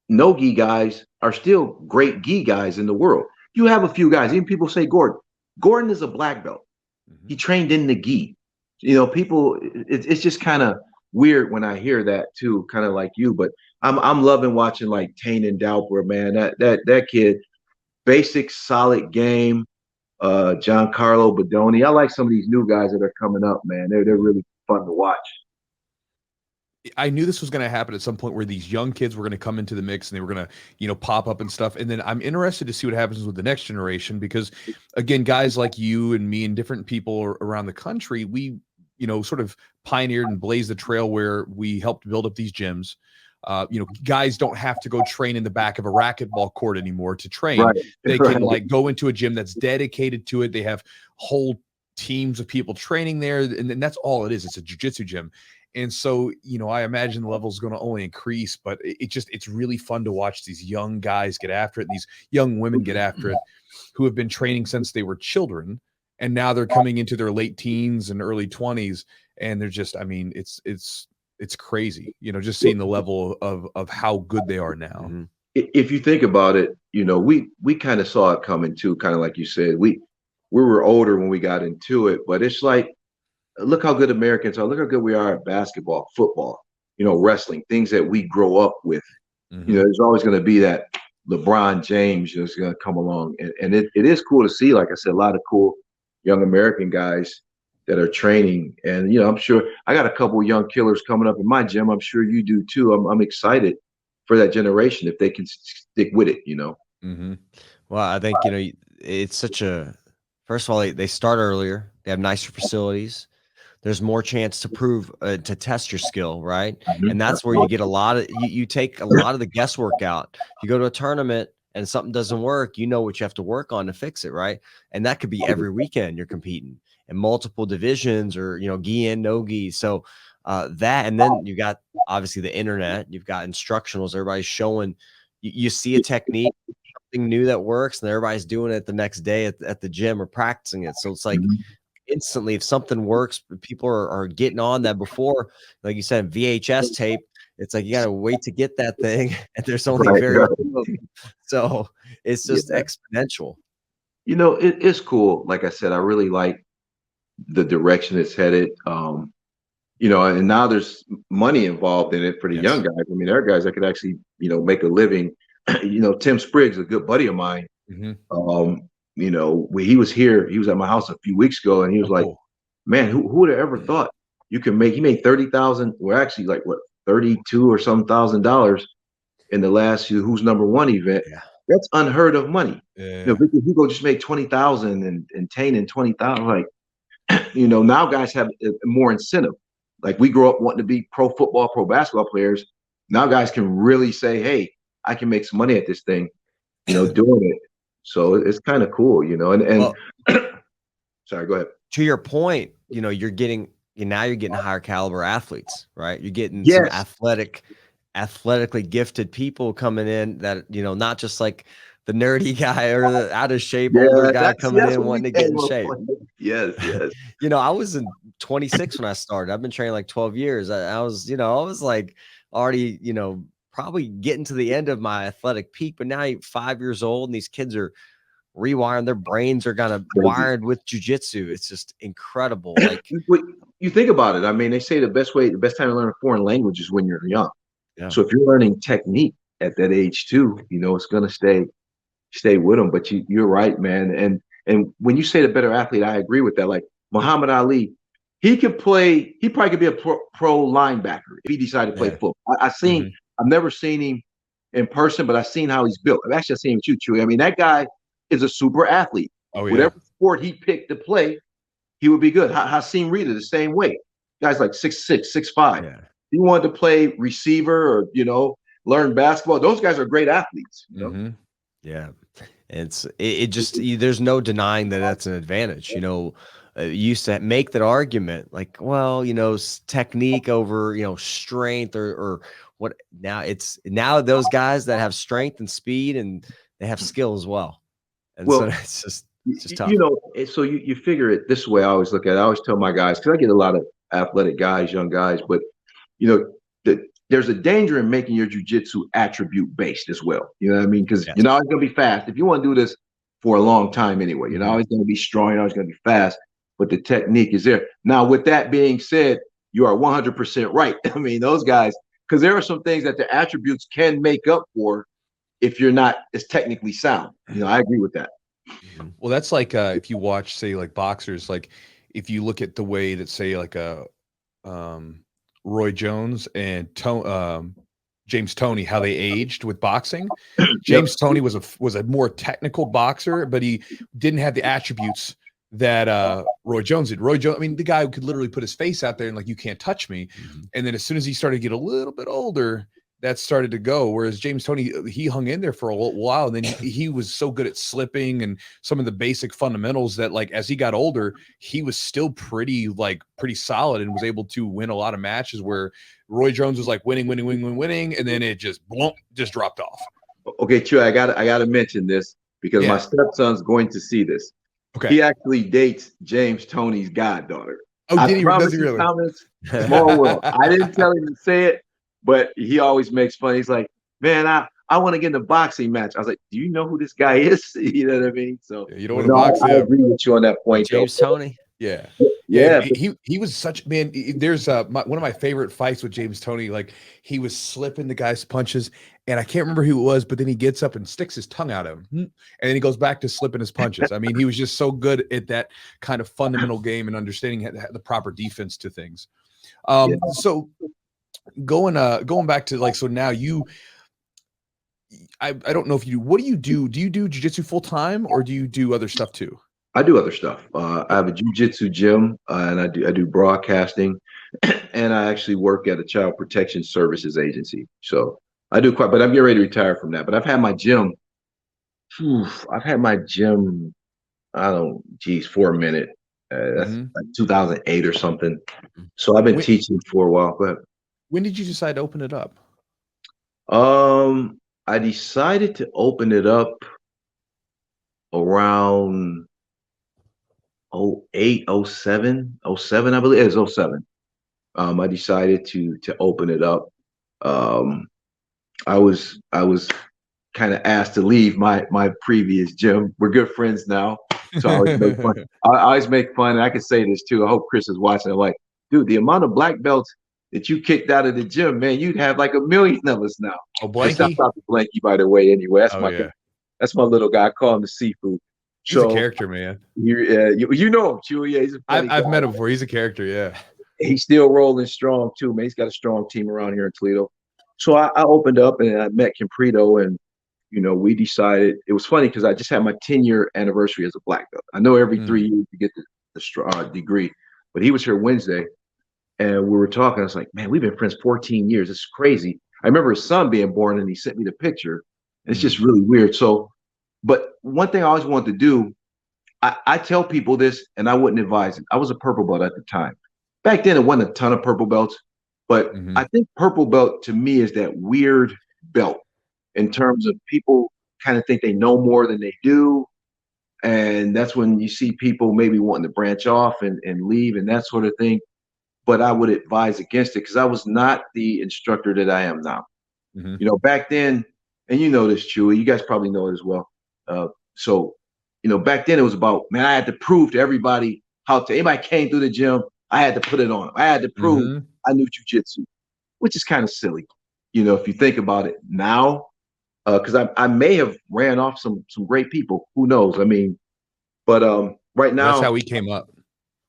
no gi guys are still great gi guys in the world. You have a few guys, even people say Gordon is a black belt. He trained in the gi. People, it's just kind of weird when I hear that too, kind of like you. But I'm loving watching like Tane and Dauper, man. That kid. Basic, solid game. Giancarlo Bodoni. I like some of these new guys that are coming up, man. They're really fun to watch. I knew this was going to happen at some point where these young kids were going to come into the mix and they were going to, pop up and stuff. And then I'm interested to see what happens with the next generation because, again, guys like you and me and different people around the country, we, sort of pioneered and blazed the trail where we helped build up these gyms. Guys don't have to go train in the back of a racquetball court anymore to train. Right. They can like go into a gym that's dedicated to it. They have whole teams of people training there. And then that's all it is. It's a jiu-jitsu gym. And so, I imagine the level is going to only increase, but it's really fun to watch these young guys get after it. These young women get after it who have been training since they were children. And now they're coming into their late teens and early 20s. And they're just, it's crazy, just seeing the level of how good they are now. If you think about it, we kind of saw it coming too, kind of like you said. We were older when we got into it, but it's like, look how good Americans are. Look how good we are at basketball, football, wrestling, things that we grow up with. There's always going to be that LeBron James is going to come along. And it is cool to see, like I said, a lot of cool young American guys that are training. And, I'm sure I got a couple of young killers coming up in my gym. I'm sure you do too. I'm excited for that generation if they can stick with it, Well, I think, it's such first of all, they start earlier. They have nicer facilities. There's more chance to prove, to test your skill, right? And that's where you get a lot of, you take a lot of the guesswork out. You go to a tournament and something doesn't work, you know what you have to work on to fix it, right? And that could be every weekend you're competing in multiple divisions or, gi and no gi. So that, and then you got obviously the internet, you've got instructionals, everybody's showing, you see a technique, something new that works, and everybody's doing it the next day at the gym or practicing it. So it's like instantly, if something works, people are getting on that before, like you said, VHS tape. It's like you got to wait to get that thing, and there's only very few of them. So it's just exponential. It's cool. Like I said, I really like the direction it's headed. And now there's money involved in it for the young guys. There are guys that could actually, make a living. Tim Spriggs, a good buddy of mine. When he was here, he was at my house a few weeks ago, and he was like, man, who would have ever thought you can he made 30,000, or actually like what, 32 or some $1,000 in the last Who's Number One event. That's unheard of money. Victor Hugo just made 20,000 and Tane 20,000. Like, now guys have more incentive. Like we grew up wanting to be pro football, pro basketball players. Now guys can really say, hey, I can make some money at this thing, doing it. So it's kind of cool, and sorry, go ahead. To your point, you're getting higher caliber athletes, right? You're getting some athletically gifted people coming in that, not just like the nerdy guy or the out of shape older guy coming in wanting to get in shape. Yes. I was in 26 when I started. I've been training like 12 years. I was like already, probably getting to the end of my athletic peak, but now you're 5 years old and these kids are rewiring, their brains are kind of wired with jiu-jitsu. It's just incredible. Like you think about it. I mean, they say the best time to learn a foreign language is when you're young. Yeah. So if you're learning technique at that age too, it's going to stay with them. But you're right, man. And when you say the better athlete, I agree with that. Like Muhammad Ali, he probably could be a pro linebacker if he decided to play football. I've never seen him in person, but I've seen how he's built. I've actually seen him shoot, Chewy. I mean, that guy is a super athlete. Oh, yeah. Whatever sport he picked to play, he would be good. Hasim Rita, the same way. Guys like 6'6", 6'5". Yeah. He wanted to play receiver or, learn basketball. Those guys are great athletes. Yeah. It just, there's no denying that that's an advantage. You used to make that argument like, well, technique over, strength or what. Now those guys that have strength and speed and they have skill as well. And so it's just tough. So you figure it this way. I always look at it. I always tell my guys, because I get a lot of athletic guys, young guys, but there's a danger in making your jiu-jitsu attribute based as well. You know what I mean? Because you're not always going to be fast. If you want to do this for a long time anyway, you're not always going to be strong, you're always going to be fast, but the technique is there. Now, with that being said, you are 100% right. I mean, those guys, because there are some things that the attributes can make up for if you're not as technically sound. I agree with that. Well, that's like if you watch, say, like boxers, like if you look at the way that, say, like Roy Jones and James Toney, how they aged with boxing. James Toney was a more technical boxer, but he didn't have the attributes that Roy Jones did. Roy Jones, I mean, the guy who could literally put his face out there and like, you can't touch me. And then as soon as he started to get a little bit older, that started to go. Whereas James Toney, he hung in there for a while. And then he was so good at slipping and some of the basic fundamentals that, like, as he got older, he was still pretty solid and was able to win a lot of matches where Roy Jones was like winning. And then it just dropped off. Okay, Chew, I gotta mention this because my stepson's going to see this. Okay. He actually dates James Toney's goddaughter. Oh, did he? Does he really? Comments, small world. I didn't tell him to say it, but he always makes fun. He's like, man, I want to get in a boxing match. I was like, do you know who this guy is? You know what I mean? So you don't want to box him. I agree with you on that point. James Toney. Yeah. Yeah. He was such, man. There's one of my favorite fights with James Toney. Like, he was slipping the guy's punches, and I can't remember who it was, but then he gets up and sticks his tongue out at him, and then he goes back to slipping his punches. I mean, he was just so good at that kind of fundamental game and understanding the proper defense to things. So going back to, like, so now I don't know if you do. What do you do? Do you do jiu-jitsu full time, or do you do other stuff too? I do other stuff. I have a jiu-jitsu gym, and I do broadcasting, and I actually work at a child protection services agency. So I do quite, but I'm getting ready to retire from that. But I've had my gym. For a minute. That's like 2008 or something. So I've been teaching for a while. But when did you decide to open it up? I decided to open it up around 08, 07, I believe. It was 07. I decided to open it up. I was kind of asked to leave my previous gym. We're good friends now, so I always make fun. I always make fun, and I can say this too. I hope Chris is watching. I'm like, dude, the amount of black belts that you kicked out of the gym, man, you'd have like 1 million of us now. Oh, Blanky. Blanky, by the way. Anyway, that's my little guy. I call him the seafood. He's a character, man. You know him, Chewy. Yeah, I've met him before. He's a character. Yeah, he's still rolling strong too, man. He's got a strong team around here in Toledo. So I opened up and I met Kimprito, and we decided. It was funny because I just had my 10-year anniversary as a black belt. I know every 3 years you get the degree, but he was here Wednesday, and we were talking. I was like, man, we've been friends 14 years. It's crazy. I remember his son being born, and he sent me the picture. And it's just really weird. So, but one thing I always wanted to do, I tell people this, and I wouldn't advise it. I was a purple belt at the time. Back then, it wasn't a ton of purple belts, but I think purple belt to me is that weird belt in terms of people kind of think they know more than they do. And that's when you see people maybe wanting to branch off and leave and that sort of thing. But I would advise against it because I was not the instructor that I am now. Back then, and you know this, Chewy, you guys probably know it as well. So back then it was about, man, I had to prove to everybody anybody came through the gym, I had to put it on them. I had to prove I knew jujitsu, which is kind of silly, if you think about it now. Because I may have ran off some great people. Who knows? I mean, but right now that's how we came up.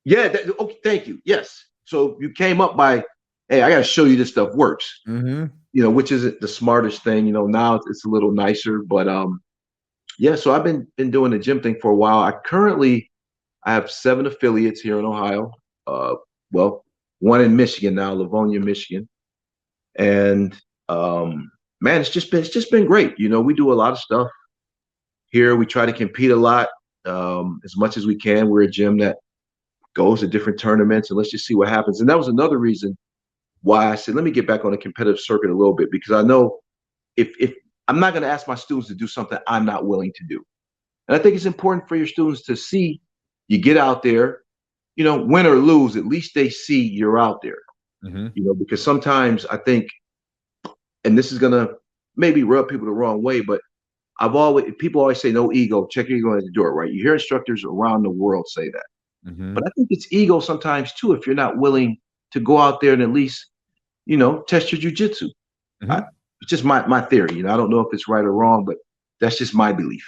Yeah. Okay. Thank you. Yes. So you came up by, hey, I got to show you this stuff works. Which isn't the smartest thing. Now it's a little nicer, but yeah. So I've been doing the gym thing for a while. I have 7 affiliates here in Ohio. Well, one in Michigan now, Livonia, Michigan, and man, it's just been great. We do a lot of stuff here. We try to compete a lot, as much as we can. We're a gym that goes to different tournaments, and let's just see what happens. And that was another reason why I said, let me get back on the competitive circuit a little bit, because I know if I'm not going to ask my students to do something I'm not willing to do. And I think it's important for your students to see you get out there, win or lose, at least they see you're out there, because sometimes I think, and this is going to maybe rub people the wrong way, but people always say no ego, check your ego at the door, right? You hear instructors around the world say that. But I think it's ego sometimes too, if you're not willing to go out there and at least, test your jujitsu. It's just my theory. I don't know if it's right or wrong, but that's just my belief.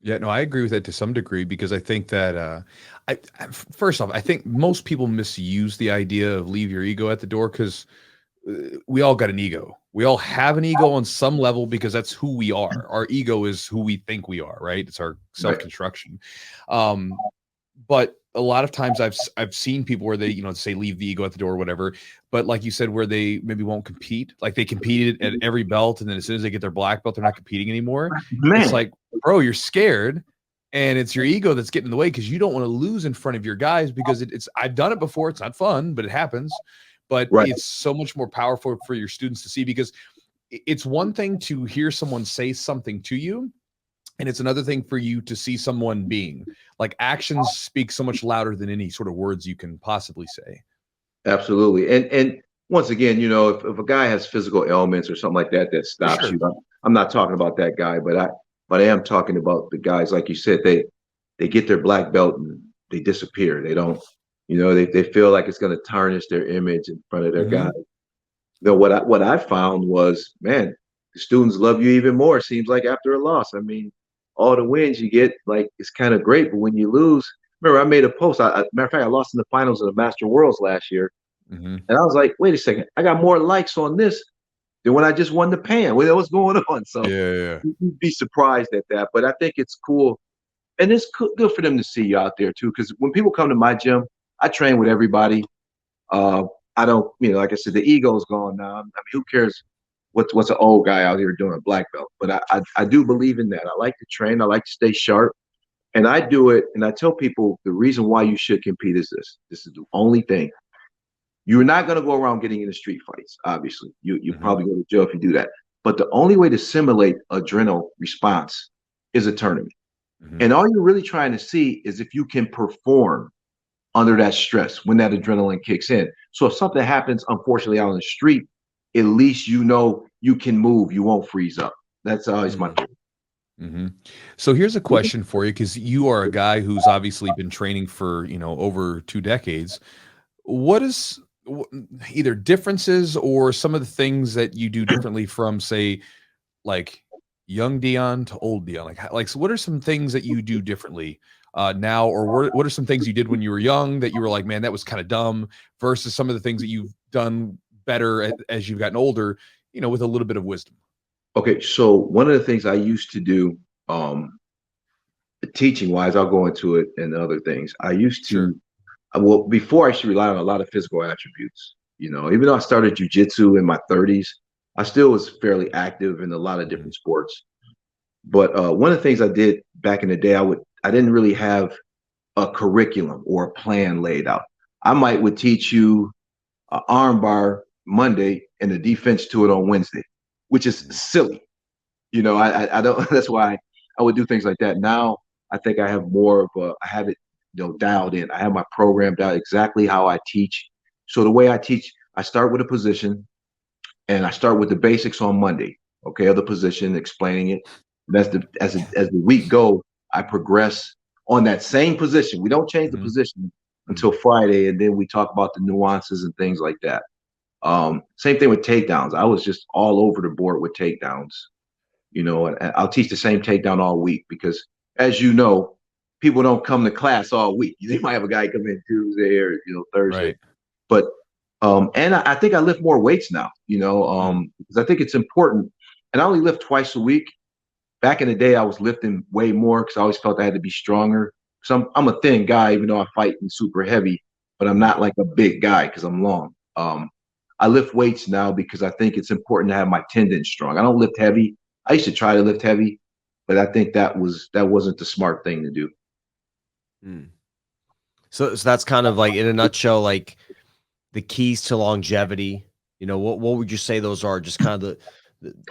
Yeah, no, I agree with that to some degree, because I think that first off, I think most people misuse the idea of leave your ego at the door, because we all got an ego. We all have an ego on some level, because that's who we are. Our ego is who we think we are, right? It's our self-construction. But a lot of times I've seen people where they, say leave the ego at the door or whatever, but like you said, where they maybe won't compete. Like they competed at every belt, and then as soon as they get their black belt, they're not competing anymore. Man. It's like, bro, you're scared, and it's your ego that's getting in the way, because you don't want to lose in front of your guys, because it's I've done it before. It's not fun, but it happens. But it's so much more powerful for your students to see, because it's one thing to hear someone say something to you, and it's another thing for you to see someone being. Like, actions speak so much louder than any sort of words you can possibly say. Absolutely. And once again, if a guy has physical ailments or something like that stops you, I'm not talking about that guy, but I am talking about the guys, like you said, they get their black belt and they disappear. They don't, they feel like it's going to tarnish their image in front of their guys. What I found was, man, the students love you even more, it seems like, after a loss. I mean, all the wins you get, like, it's kind of great, but when you lose, remember I made a post. Matter of fact, I lost in the finals of the Master Worlds last year, and I was like, wait a second, I got more likes on this than when I just won the Pan. What's going on? So you'd be surprised at that, but I think it's cool, and it's good for them to see you out there too. Because when people come to my gym, I train with everybody. I don't, like I said, the ego's gone now. I mean, who cares what's an old guy out here doing a black belt? But I do believe in that. I like to train. I like to stay sharp. And I do it, and I tell people the reason why you should compete is this. This is the only thing. You're not going to go around getting into street fights, obviously. You probably go to jail if you do that. But the only way to simulate adrenal response is a tournament. And all you're really trying to see is if you can perform under that stress when that adrenaline kicks in. So if something happens, unfortunately, out on the street, at least you can move. You won't freeze up. That's always my favorite. So here's a question for you, because you are a guy who's obviously been training for, over 2 decades. What is either differences or some of the things that you do differently from, say, like young Dion to old Dion? Like, so what are some things that you do differently now, or what are some things you did when you were young that you were like, man, that was kind of dumb, versus some of the things that you've done better as you've gotten older, with a little bit of wisdom? Okay, so one of the things I used to do, teaching wise, I'll go into it and other things. I used to, before I used to rely on a lot of physical attributes. Even though I started jujitsu in my 30s, I still was fairly active in a lot of different sports. But one of the things I did back in the day, I didn't really have a curriculum or a plan laid out. I would teach you an arm bar Monday and the defense to it on Wednesday, which is silly. I don't, that's why I would do things like that. Now I think I have more of I have it, dialed in. I have my program dialed exactly how I teach. So the way I teach, I start with a position, and I start with the basics on Monday. Okay, of the position, explaining it. And as the week go, I progress on that same position. We don't change the position. until Friday, and then we talk about the nuances and things like that. Same thing with takedowns. I was just all over the board with takedowns, and I'll teach the same takedown all week because, as you know, people don't come to class all week. They might have a guy come in Tuesday or Thursday, Right. but and I think I lift more weights now, because I think it's important. And I only lift twice a week. Back in the day, I was lifting way more because I always felt I had to be stronger. So I'm a thin guy, even though I fight in super heavy, but I'm not like a big guy because I'm long. I lift weights now because I think it's important to have my tendons strong. I don't lift heavy. I used to try to lift heavy, but I think that wasn't the smart thing to do. So that's kind of like, in a nutshell, like the keys to longevity. What would you say those are? Just kind of the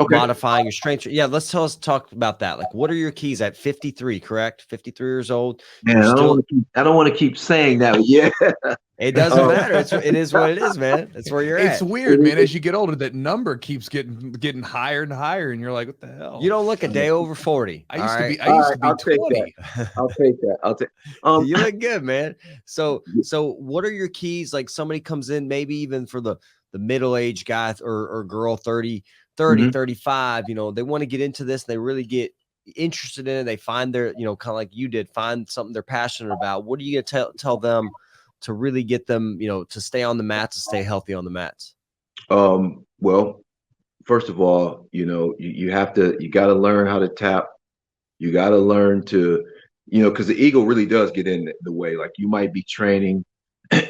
modifying your strength. Yeah, let's talk about that. Like, what are your keys at 53? Correct, 53 years old. Man, I don't want to keep saying that. But yeah, it doesn't matter. It is what it is, man. That's where you're at. It's weird, man. As you get older, that number keeps getting higher and higher, and you're like, what the hell? You don't look a day over 40. I used to be 20. I'll take that. You look good, man. So what are your keys? Like, somebody comes in, maybe even for the middle-aged guy or girl, 30, 35, they want to get into this. They really get interested in it. They find their, kind of like you did, find something they're passionate about. What are you going to tell them to really get them, to stay on the mats, to stay healthy on the mats? Well, first of all, you got to learn how to tap. You got to learn to, because the ego really does get in the way. Like, you might be training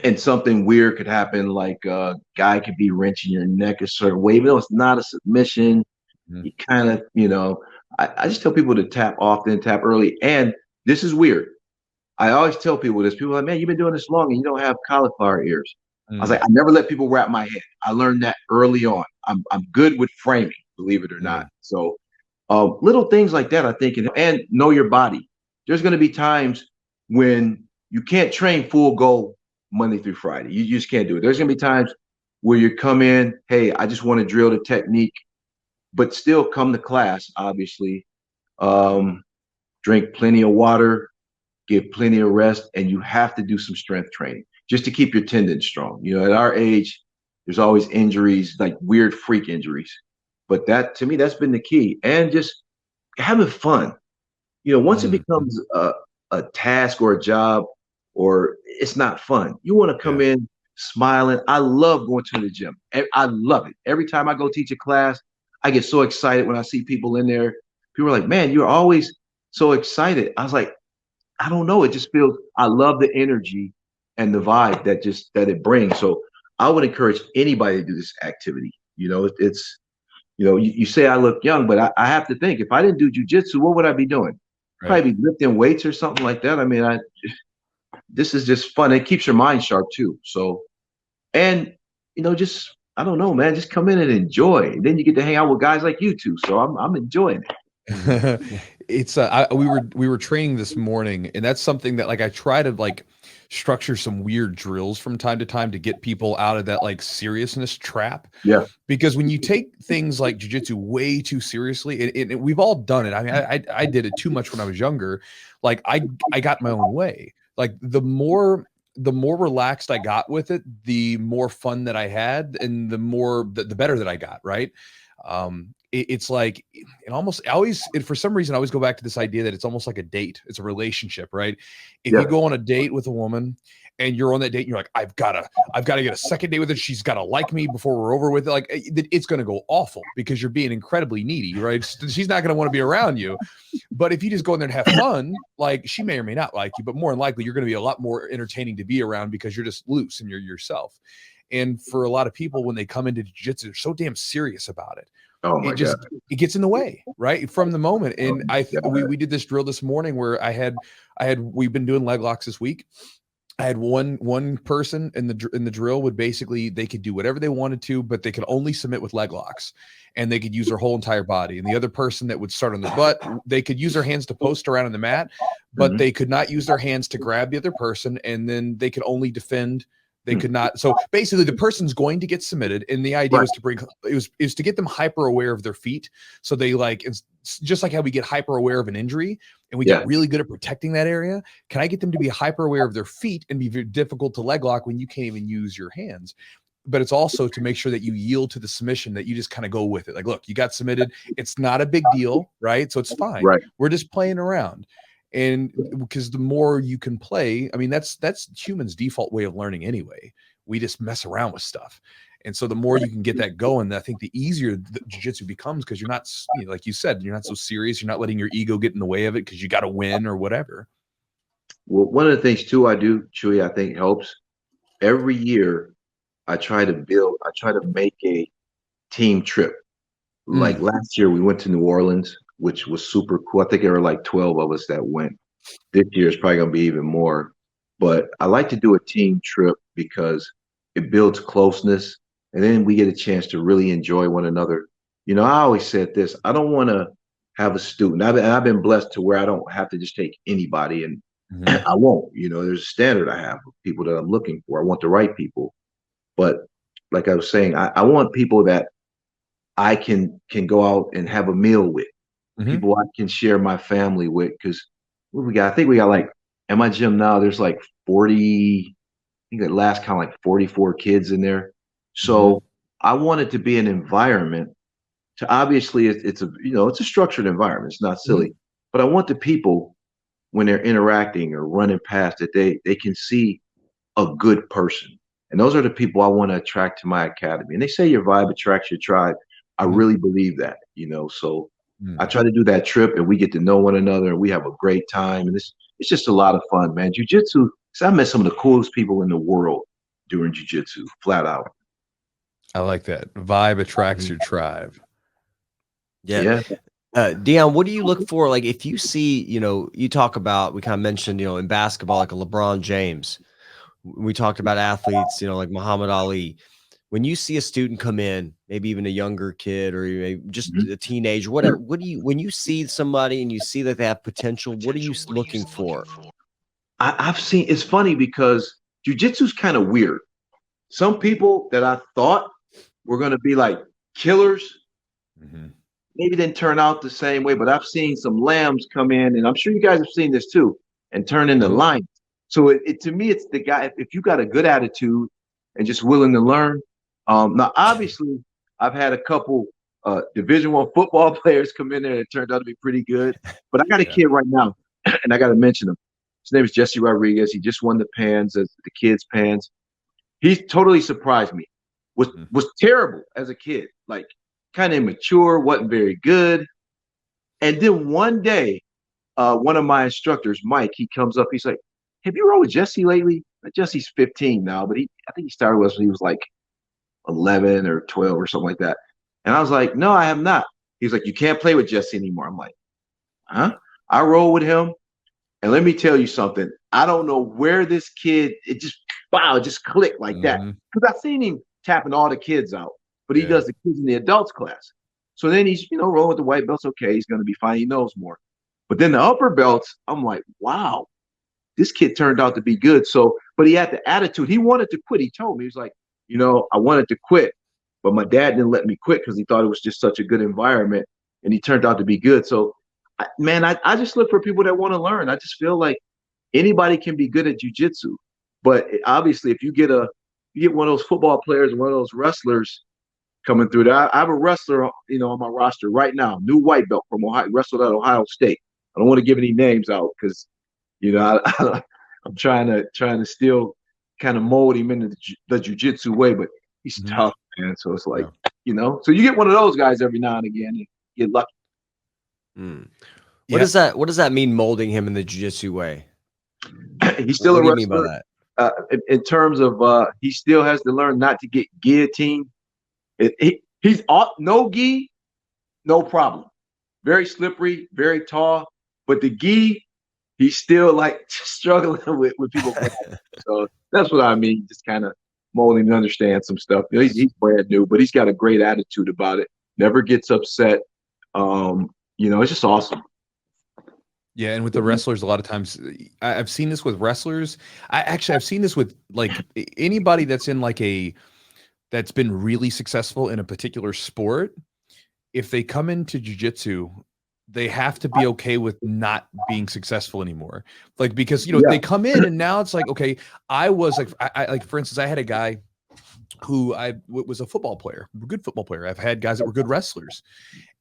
and something weird could happen, like a guy could be wrenching your neck a certain way, even though it's not a submission. You kind of, I just tell people to tap often, tap early. And this is weird. I always tell people this. People are like, man, you've been doing this long and you don't have cauliflower ears. I was like, I never let people wrap my head. I learned that early on. I'm good with framing, believe it or not. So little things like that, I think, and know your body. There's going to be times when you can't train full go Monday through Friday. You just can't do it. There's going to be times where you come in, hey, I just want to drill the technique, but still come to class, obviously. Drink plenty of water, get plenty of rest, and you have to do some strength training just to keep your tendons strong. At our age, there's always injuries, like weird freak injuries. But that, to me, that's been the key. And just having fun. Once it becomes a task or a job, or it's not fun, you want to come in smiling. I love going to the gym. I love it. Every time I go teach a class, I get so excited when I see people in there. People are like, man, you're always so excited. I was like, I don't know. It just feels, I love the energy and the vibe that it brings. So I would encourage anybody to do this activity. It's, you say I look young, but I have to think, if I didn't do jujitsu, what would I be doing? Right. Probably be lifting weights or something like that. I mean, this is just fun. It keeps your mind sharp too. So, and just, I don't know, man, just come in and enjoy. And then you get to hang out with guys like you too. So I'm enjoying it. It's we were training this morning, and that's something that, like, I try to like structure some weird drills from time to time to get people out of that like seriousness trap. Yeah. Because when you take things like jiu-jitsu way too seriously, and we've all done it. I mean, I did it too much when I was younger. Like, I got my own way. Like, the more relaxed I got with it, the more fun that I had, and the better that I got. Right. It's like, for some reason, I always go back to this idea that it's almost like a date. It's a relationship, right? If you go on a date with a woman and you're on that date and you're like, I've got to get a second date with her. She's got to like me before we're over with it. Like, it's going to go awful because you're being incredibly needy, right? She's not going to want to be around you. But if you just go in there and have fun, like, she may or may not like you, but more than likely, you're going to be a lot more entertaining to be around because you're just loose and you're yourself. And for a lot of people, when they come into jiu-jitsu, they're so damn serious about it. Oh my God. It gets in the way, right, from the moment. And we did this drill this morning where we've been doing leg locks this week. I had one person in the drill would basically, they could do whatever they wanted to, but they could only submit with leg locks, and they could use their whole entire body. And the other person that would start on the butt, they could use their hands to post around on the mat, but they could not use their hands to grab the other person. And then they could only defend They could not. So basically, the person's going to get submitted, and the idea was to bring is to get them hyper aware of their feet. So they like, it's just like how we get hyper aware of an injury, and we get really good at protecting that area. Can I get them to be hyper aware of their feet and be very difficult to leg lock when you can't even use your hands? But it's also to make sure that you yield to the submission, that you just kind of go with it. Like, look, you got submitted. It's not a big deal, right? So it's fine. Right. We're just playing around. And because the more you can play, I mean, that's humans' default way of learning anyway. We just mess around with stuff. And so the more you can get that going, I think the easier the jiu-jitsu becomes, because you're not, like you said, you're not so serious. You're not letting your ego get in the way of it because you got to win or whatever. Well, one of the things too I do, Chewy, I think helps. Every year I try to make a team trip. Like last year we went to New Orleans, which was super cool. I think there were like 12 of us that went. This year is probably going to be even more. But I like to do a team trip because it builds closeness, and then we get a chance to really enjoy one another. You know, I always said this. I don't want to have a student. I've been blessed to where I don't have to just take anybody, and I won't. You know, there's a standard I have of people that I'm looking for. I want the right people. But like I was saying, I want people that I can go out and have a meal with. People I can share my family with, because what we got? I think we got like, at my gym now, there's like 40, I think at last count like 44 kids in there. So I want it to be an environment to, obviously it's a structured environment. It's not silly, but I want the people, when they're interacting or running past, that they can see a good person. And those are the people I want to attract to my academy. And they say your vibe attracts your tribe. I really believe that, so I try to do that trip, and we get to know one another, and we have a great time. And it's just a lot of fun, man. Jiu-jitsu, I met some of the coolest people in the world doing jiu-jitsu, flat out. I like that. Vibe attracts your tribe. Yeah. Dion, what do you look for? Like, if you see, you talk about, we kind of mentioned, in basketball, like a LeBron James. We talked about athletes, like Muhammad Ali. When you see a student come in, maybe even a younger kid or just a teenager, whatever, when you see somebody and you see that they have potential, what are you looking for? I've seen, it's funny because jiu-jitsu is kind of weird. Some people that I thought were going to be like killers, maybe didn't turn out the same way, but I've seen some lambs come in, and I'm sure you guys have seen this too, and turn into lions. So to me, it's the guy, if you got a good attitude and just willing to learn. Now, obviously, I've had a couple Division I football players come in there that turned out to be pretty good. But I got a kid right now, and I got to mention him. His name is Jesse Rodriguez. He just won the Pans, the kids' Pans. He totally surprised me. Was terrible as a kid, like kind of immature, wasn't very good. And then one day, one of my instructors, Mike, he comes up. He's like, "Have you rolled with Jesse lately?" Jesse's 15 now, but I think he started with us when he was like 11 or 12 or something like that. And I was like, "No, I have not." He's like, "You can't play with Jesse anymore." I'm like, "Huh?" I roll with him. And let me tell you something. I don't know where this kid, it just clicked like that. Because I've seen him tapping all the kids out, but he does the kids in the adults class. So then he's, rolling with the white belts. Okay, he's going to be fine. He knows more. But then the upper belts, I'm like, wow, this kid turned out to be good. So, but he had the attitude. He wanted to quit. He told me, he was like, I wanted to quit, but my dad didn't let me quit because he thought it was just such a good environment, and he turned out to be good. So, I just look for people that want to learn. I just feel like anybody can be good at jiu-jitsu, but obviously if you get one of those football players, one of those wrestlers coming through there. I have a wrestler, on my roster right now, new white belt from Ohio, wrestled at Ohio State. I don't want to give any names out because, I'm trying to still kind of mold him into the jiu-jitsu way, but he's tough, man. So it's like, so you get one of those guys every now and again, you get lucky. What does that mean, molding him in the jiu-jitsu way? He's still a wrestler. What do you mean by that? In terms of he still has to learn not to get guillotined. He's no gi, no problem. Very slippery, very tall, but the gi, he's still like struggling with people. So that's what I mean. Just kind of molding to understand some stuff. He's brand new, but he's got a great attitude about it. Never gets upset. It's just awesome. Yeah, and with the wrestlers, a lot of times I've seen this with wrestlers. I've seen this with like anybody that's in like that's been really successful in a particular sport. If they come into jiu-jitsu, they have to be okay with not being successful anymore. Like, because, you know, they come in and now it's like, okay, I was like, I like, for instance, I had a guy who was a football player, a good football player. I've had guys that were good wrestlers,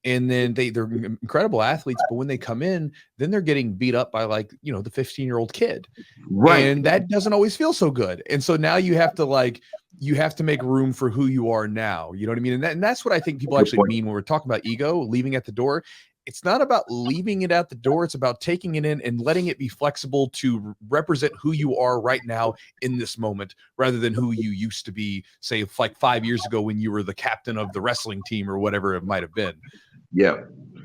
and then they're incredible athletes, but when they come in, then they're getting beat up by, like, you know, the 15-year-old kid. Right. And that doesn't always feel so good. And so now you have to make room for who you are now. You know what I mean? And that's what I think people actually mean when we're talking about ego, leaving at the door. It's not about leaving it at the door. It's about taking it in and letting it be flexible to represent who you are right now in this moment, rather than who you used to be, say, like 5 years ago when you were the captain of the wrestling team or whatever it might have been. Yeah.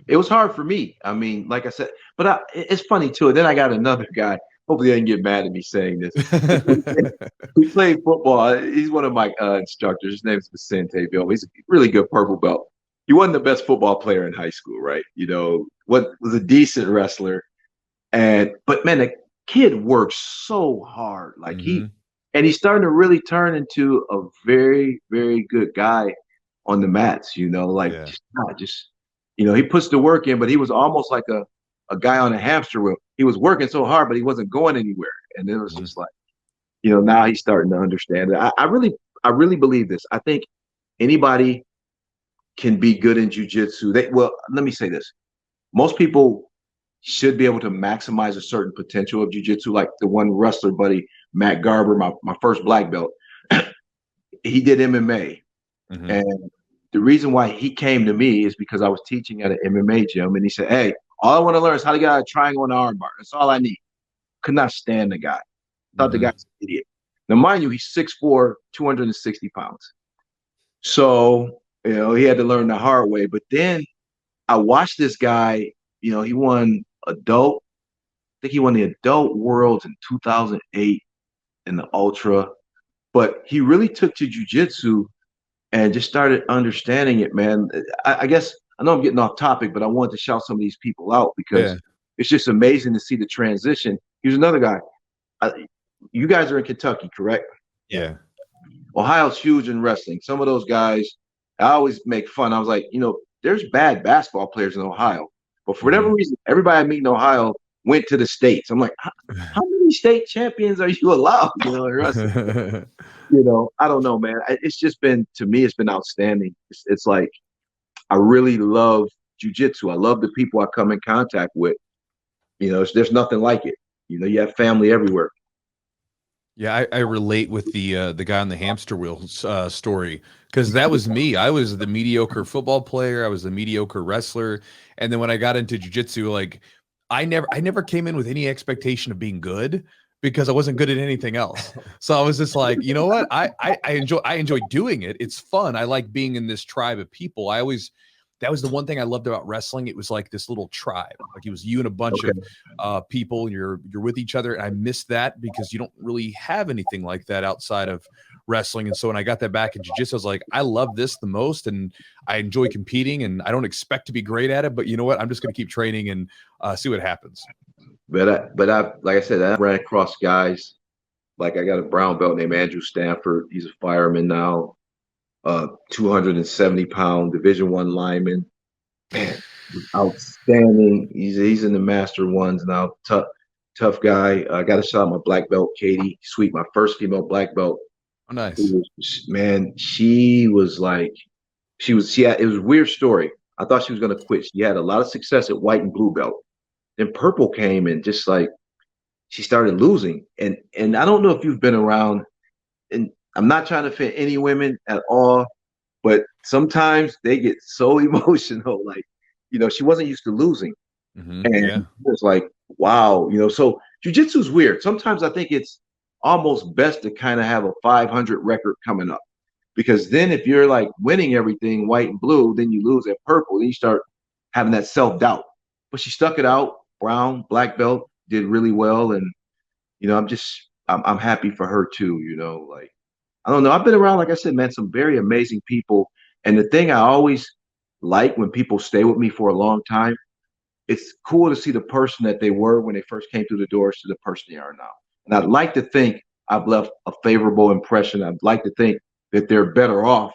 It was hard for me. I mean, like I said, but it's funny too. Then I got another guy. Hopefully, they didn't get mad at me saying this. We played football. He's one of my instructors. His name is Vicente Bill. He's a really good purple belt. He wasn't the best football player in high school, right? You know, what was a decent wrestler. But man, the kid works so hard. Like he's starting to really turn into a very, very good guy on the mats, you know, like just you know, he puts the work in, but he was almost like a guy on a hamster wheel. He was working so hard, but he wasn't going anywhere. And it was just like, you know, now he's starting to understand it. I really believe this. I think anybody can be good in jiu-jitsu. Well, let me say this. Most people should be able to maximize a certain potential of jiu-jitsu. Like the one wrestler buddy, Matt Garber, my first black belt, he did MMA. And the reason why he came to me is because I was teaching at an MMA gym, and he said, "Hey, all I want to learn is how to get out a triangle on the arm bar. That's all I need." Could not stand the guy. Thought the guy was an idiot. Now, mind you, he's 6'4", 260 pounds. So, you know, he had to learn the hard way. But then I watched this guy, you know, he won adult. I think he won the adult worlds in 2008 in the ultra. But he really took to jiu-jitsu and just started understanding it, man. I guess I know I'm getting off topic, but I wanted to shout some of these people out because it's just amazing to see the transition. Here's another guy. You guys are in Kentucky, correct? Yeah. Ohio's huge in wrestling. Some of those guys, I always make fun. I was like, you know, there's bad basketball players in Ohio, but for whatever reason, everybody I meet in Ohio went to the States. I'm like, how many state champions are you allowed? You know, in wrestling? You know, I don't know, man. It's just been, to me, it's been outstanding. It's like, I really love jiu-jitsu. I love the people I come in contact with. You know, there's nothing like it. You know, you have family everywhere. Yeah, I relate with the guy on the hamster wheel story, because that was me. I was the mediocre football player. I was the mediocre wrestler. And then when I got into jiu-jitsu, like I never came in with any expectation of being good, because I wasn't good at anything else. So I was just like, you know what? I enjoy doing it. It's fun. I like being in this tribe of people. That was the one thing I loved about wrestling. It was like this little tribe. Like it was you and a bunch of people. You're with each other. And I miss that because you don't really have anything like that outside of wrestling. And so when I got that back in jiu-jitsu, I was like, I love this the most, and I enjoy competing, and I don't expect to be great at it, but you know what? I'm just going to keep training and see what happens. But I like I said, I ran across guys. Like I got a brown belt named Andrew Stanford. He's a fireman now. 270-pound Division I lineman. Man, outstanding. He's in the master ones now. Tough guy. I got to shout out my black belt, Katie Sweet, my first female black belt. Oh, nice. Man, it was a weird story. I thought she was going to quit. She had a lot of success at white and blue belt. Then purple came, and just like she started losing. And I don't know if you've been around, and I'm not trying to offend any women at all, but sometimes they get so emotional. Like, you know, she wasn't used to losing. And it was like, wow, you know, so jiu-jitsu is weird. Sometimes I think it's almost best to kind of have a 500 record coming up, because then if you're like winning everything white and blue, then you lose at purple, then you start having that self-doubt. But she stuck it out. Brown, black belt, did really well. And, you know, I'm happy for her too, you know, like, I don't know. I've been around, like I said, man, some very amazing people. And the thing I always like when people stay with me for a long time, it's cool to see the person that they were when they first came through the doors to the person they are now. And I'd like to think I've left a favorable impression. I'd like to think that they're better off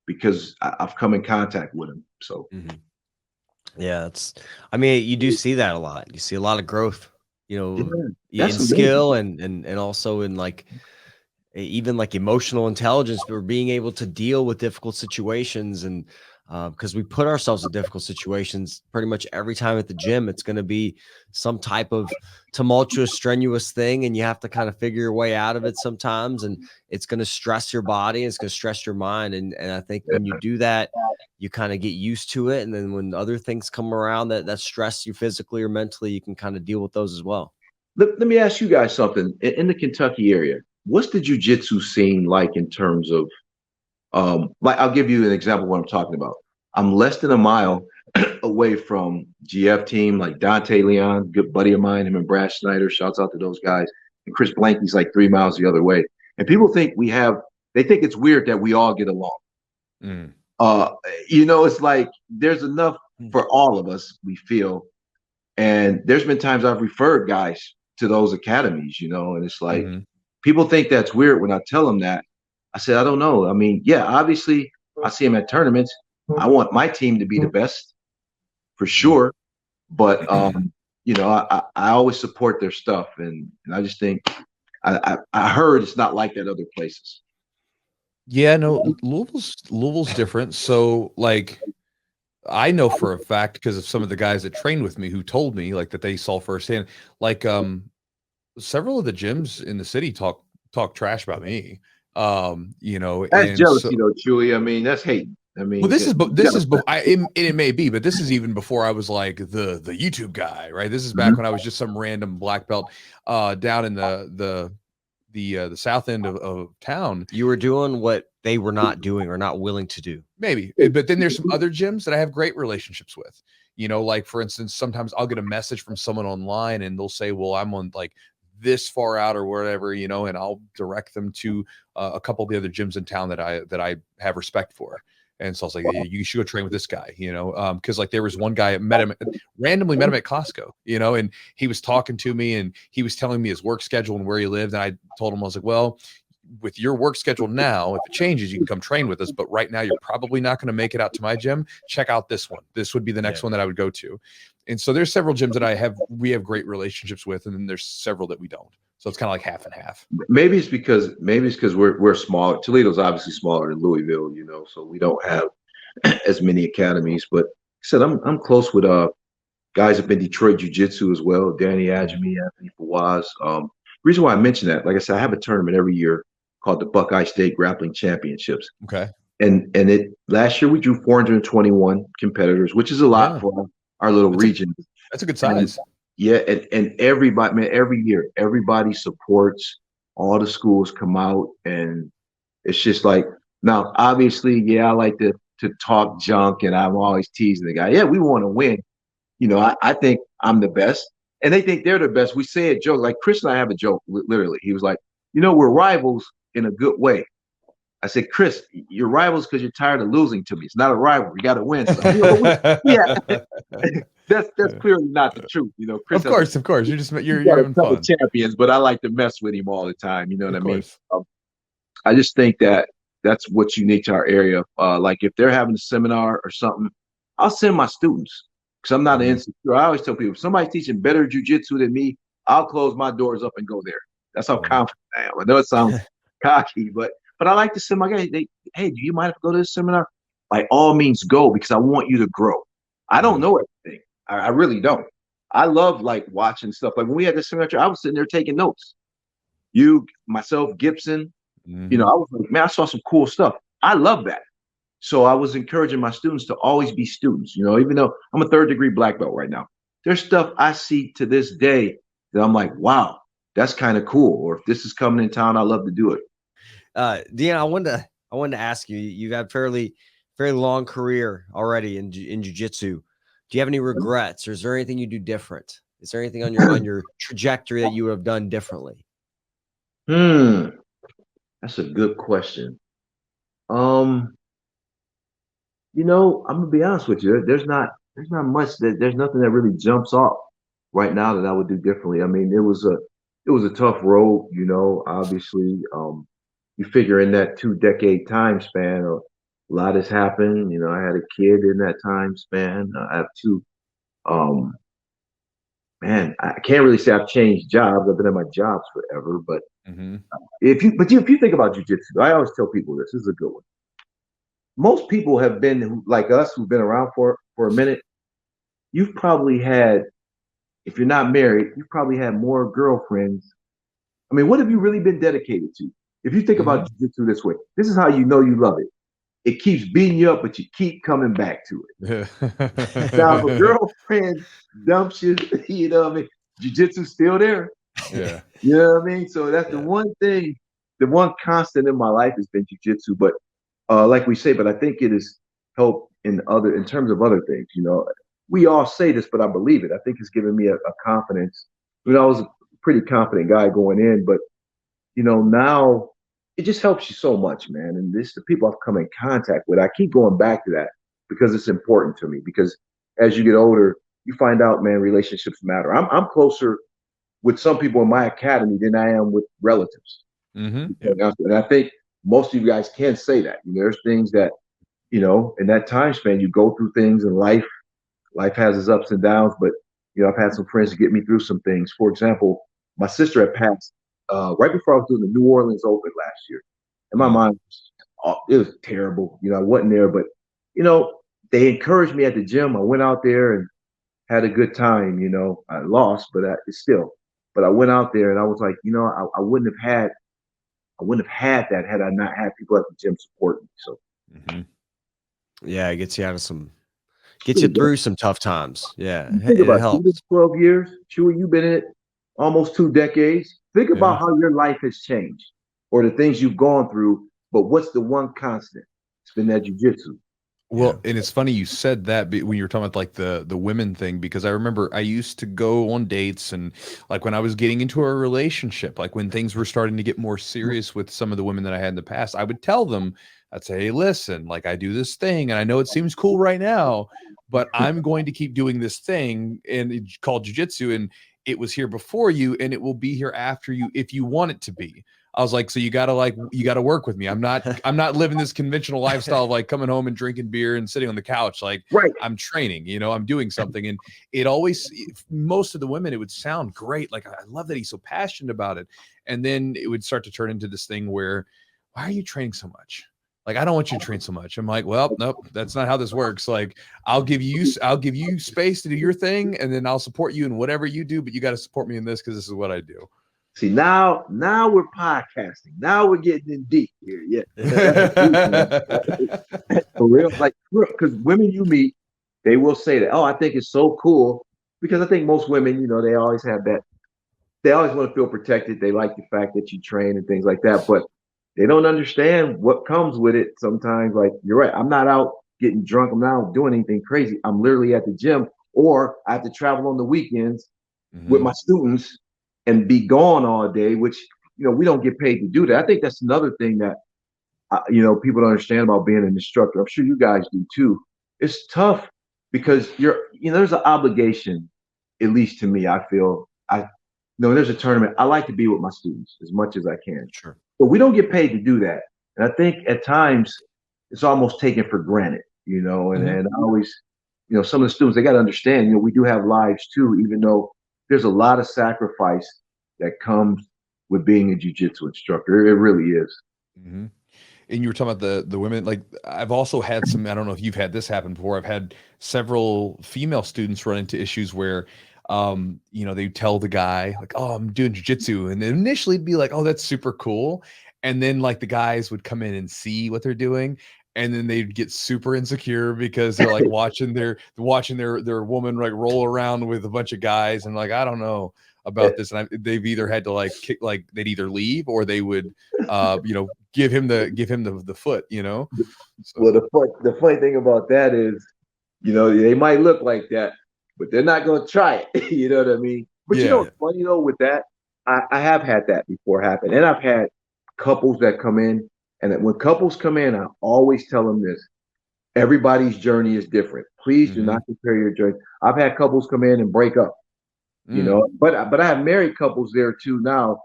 because I've come in contact with them. So, yeah, I mean, you do see that a lot. You see a lot of growth, you know, yeah, in skill and also in like even like emotional intelligence, or being able to deal with difficult situations. And because we put ourselves in difficult situations pretty much every time at the gym, it's going to be some type of tumultuous, strenuous thing, and you have to kind of figure your way out of it sometimes. And it's going to stress your body, it's going to stress your mind. And I think when you do that, you kind of get used to it. And then when other things come around that stress you physically or mentally, you can kind of deal with those as well. Let me ask you guys something. In the Kentucky area, what's the jiu-jitsu scene like in terms of like I'll give you an example of what I'm talking about. I'm less than a mile away from GF team, like Dante Leon, good buddy of mine, him and Brad Schneider. Shouts out to those guys. And Chris Blanky's like 3 miles the other way. And people think they think it's weird that we all get along. You know, it's like there's enough for all of us, we feel. And there's been times I've referred guys to those academies, you know, and it's like people think that's weird when I tell them that. I said, I don't know. I mean, yeah, obviously I see them at tournaments. I want my team to be the best for sure. But, you know, I always support their stuff. And I just think I heard it's not like that other places. Yeah, no, Louisville's different. So like, I know for a fact because of some of the guys that trained with me who told me like that they saw firsthand, like several of the gyms in the city talk trash about me. You know, that's jealousy though, Chewy. I mean, that's hate. I mean, well, it may be, but this is even before I was like the YouTube guy, right? This is back when I was just some random black belt down in the south end of town. You were doing what they were not doing or not willing to do. Maybe, but then there's some other gyms that I have great relationships with. You know, like for instance, sometimes I'll get a message from someone online and they'll say, well, I'm on like this far out or whatever, you know, and I'll direct them to a couple of the other gyms in town that I have respect for. And so I was like, you should go train with this guy, you know, because like there was one guy randomly met him at Costco, you know, and he was talking to me and he was telling me his work schedule and where he lived. And I told him, I was like, well, with your work schedule now, if it changes, you can come train with us. But right now, you're probably not going to make it out to my gym. Check out this one. This would be the next one that I would go to. And so there's several gyms that we have great relationships with, and then there's several that we don't. So it's kind of like half and half. Maybe it's because we're smaller. Toledo's obviously smaller than Louisville, you know, so we don't have as many academies. But like I said, I'm close with guys up in Detroit Jiu-Jitsu as well. Danny Adjemi, Anthony Fawaz. Reason why I mention that, like I said, I have a tournament every year called the Buckeye State Grappling Championships. Okay. And last year we drew 421 competitors, which is a lot for our little region. That's a good size. And everybody, man, every year, everybody supports. All the schools come out, and it's just like, now, obviously, I like to talk junk, and I'm always teasing the guy. Yeah, we want to win. You know, I think I'm the best, and they think they're the best. We say a joke, like Chris and I have a joke, literally. He was like, you know, we're rivals in a good way. I said, Chris, you're rivals because you're tired of losing to me. It's not a rival. You got to win. So, you know, that's clearly not the truth. You know, Chris. Of course. You're having fun. Champions, but I like to mess with him all the time. You know what I mean? I just think that's what's unique to our area. Like if they're having a seminar or something, I'll send my students because I'm not an insecure. I always tell people, if somebody's teaching better jiu-jitsu than me, I'll close my doors up and go there. That's how confident I am. I know it sounds cocky, but I like to send my guys, hey, do you mind if I go to this seminar? By all means, go, because I want you to grow. I don't know everything. I really don't. I love like watching stuff. Like when we had this seminar, I was sitting there taking notes. You, myself, Gibson, you know, I was like, man, I saw some cool stuff. I love that. So I was encouraging my students to always be students, you know, even though I'm a 3rd degree black belt right now. There's stuff I see to this day that I'm like, wow, that's kind of cool. Or if this is coming in town, I love to do it. Dion, I wanted to ask you, you've had fairly long career already in jiu-jitsu. Do you have any regrets, or is there anything you do different? Is there anything on your trajectory that you would have done differently? That's a good question. You know, I'm gonna be honest with you. There's not there's not much there's nothing that really jumps off right now that I would do differently. I mean, it was a tough road, obviously. You figure in that 2 decade time span, a lot has happened. I had a kid in that time span. I have two. Um, man, I can't really say I've changed jobs. I've been at my jobs forever, but Mm-hmm. if you think about jujitsu, I always tell people this is a good one. Most people have been like us who've been around for a minute. You've probably had, if you're not married, you've probably had more girlfriends. I mean, what have you really been dedicated to? If you think Mm-hmm. about jiu-jitsu this way, this is how you know you love it. It keeps beating you up, but you keep coming back to it. Now, if a girlfriend dumps you, you know what I mean? Jiu-jitsu's still there. Yeah. You know what I mean? So that's the Yeah. one thing, the one constant in my life has been jiu-jitsu. But like we say, but I think it has helped in terms of other things. We all say this, but I believe it. I think it's given me a confidence. I was a pretty confident guy going in, but now it just helps you so much, man. And this the people I've come in contact with. I keep going back to that because it's important to me. Because as you get older, you find out, man, relationships matter. I'm closer with some people in my academy than I am with relatives. Mm-hmm. And I think most of you guys can say that. There's things that, in that time span, you go through things in life. Life has its ups and downs, but, I've had some friends to get me through some things. For example, my sister had passed right before I was doing the New Orleans Open last year. And my mind, it was terrible. I wasn't there, but, they encouraged me at the gym. I went out there and had a good time. I lost, but but I went out there and I was like, I wouldn't have had that had I not had people at the gym support me. So Mm-hmm. Yeah, it gets you gets you through some tough times. Yeah, think it about it. You did helps. 12 years. Chewy, you've been in it almost 2 decades. Think Yeah. about how your life has changed or the things you've gone through. But what's the one constant? It's been that jujitsu. Well, and it's funny you said that when you were talking about like the women thing, because I remember I used to go on dates and like when I was getting into a relationship, like when things were starting to get more serious with some of the women that I had in the past, I would tell them, I'd say, hey, listen, like I do this thing and I know it seems cool right now, but I'm going to keep doing this thing and it's called jujitsu and it was here before you and it will be here after you if you want it to be. I was like, so you gotta work with me. I'm not living this conventional lifestyle of like coming home and drinking beer and sitting on the couch. Like Right. I'm training, I'm doing something. And it always, most of the women, it would sound great. Like, I love that he's so passionate about it. And then it would start to turn into this thing where, why are you training so much? Like, I don't want you to train so much. I'm like, well, nope, that's not how this works. Like, I'll give you space to do your thing, and then I'll support you in whatever you do, but you got to support me in this because this is what I do. See, now we're podcasting. Now we're getting in deep here. Yeah. That's deep, for real. Like, because women you meet, they will say that, oh, I think it's so cool. Because I think most women, they always have that. They always want to feel protected. They like the fact that you train and things like that. But they don't understand what comes with it sometimes. Like, you're right. I'm not out getting drunk. I'm not out doing anything crazy. I'm literally at the gym, or I have to travel on the weekends with my students and be gone all day, which, we don't get paid to do that. I think that's another thing that, people don't understand about being an instructor. I'm sure you guys do too. It's tough because there's an obligation, at least to me, I feel. There's a tournament. I like to be with my students as much as I can. Sure. But we don't get paid to do that. And I think at times it's almost taken for granted, and I always, some of the students, they got to understand, we do have lives too, even though there's a lot of sacrifice that comes with being a jiu-jitsu instructor. It really is. Mm-hmm. And you were talking about the women. Like I've also had some, I don't know if you've had this happen before. I've had several female students run into issues where, they tell the guy like, oh, I'm doing jujitsu. And then initially it'd be like, oh, that's super cool. And then like the guys would come in and see what they're doing. And then they'd get super insecure because they're like watching their woman like roll around with a bunch of guys. And like, I don't know about this. And they've either had to like kick, like they'd either leave or they would, give him the foot, So. Well, the funny thing about that is, they might look like that, but they're not going to try it. You know what I mean? But what's funny though with that, I have had that before happen, and I've had couples that come in, and when couples come in, I always tell them this: Everybody's journey is different. Please do Mm-hmm. not compare your journey. I've had couples come in and break up, but I have married couples there too now.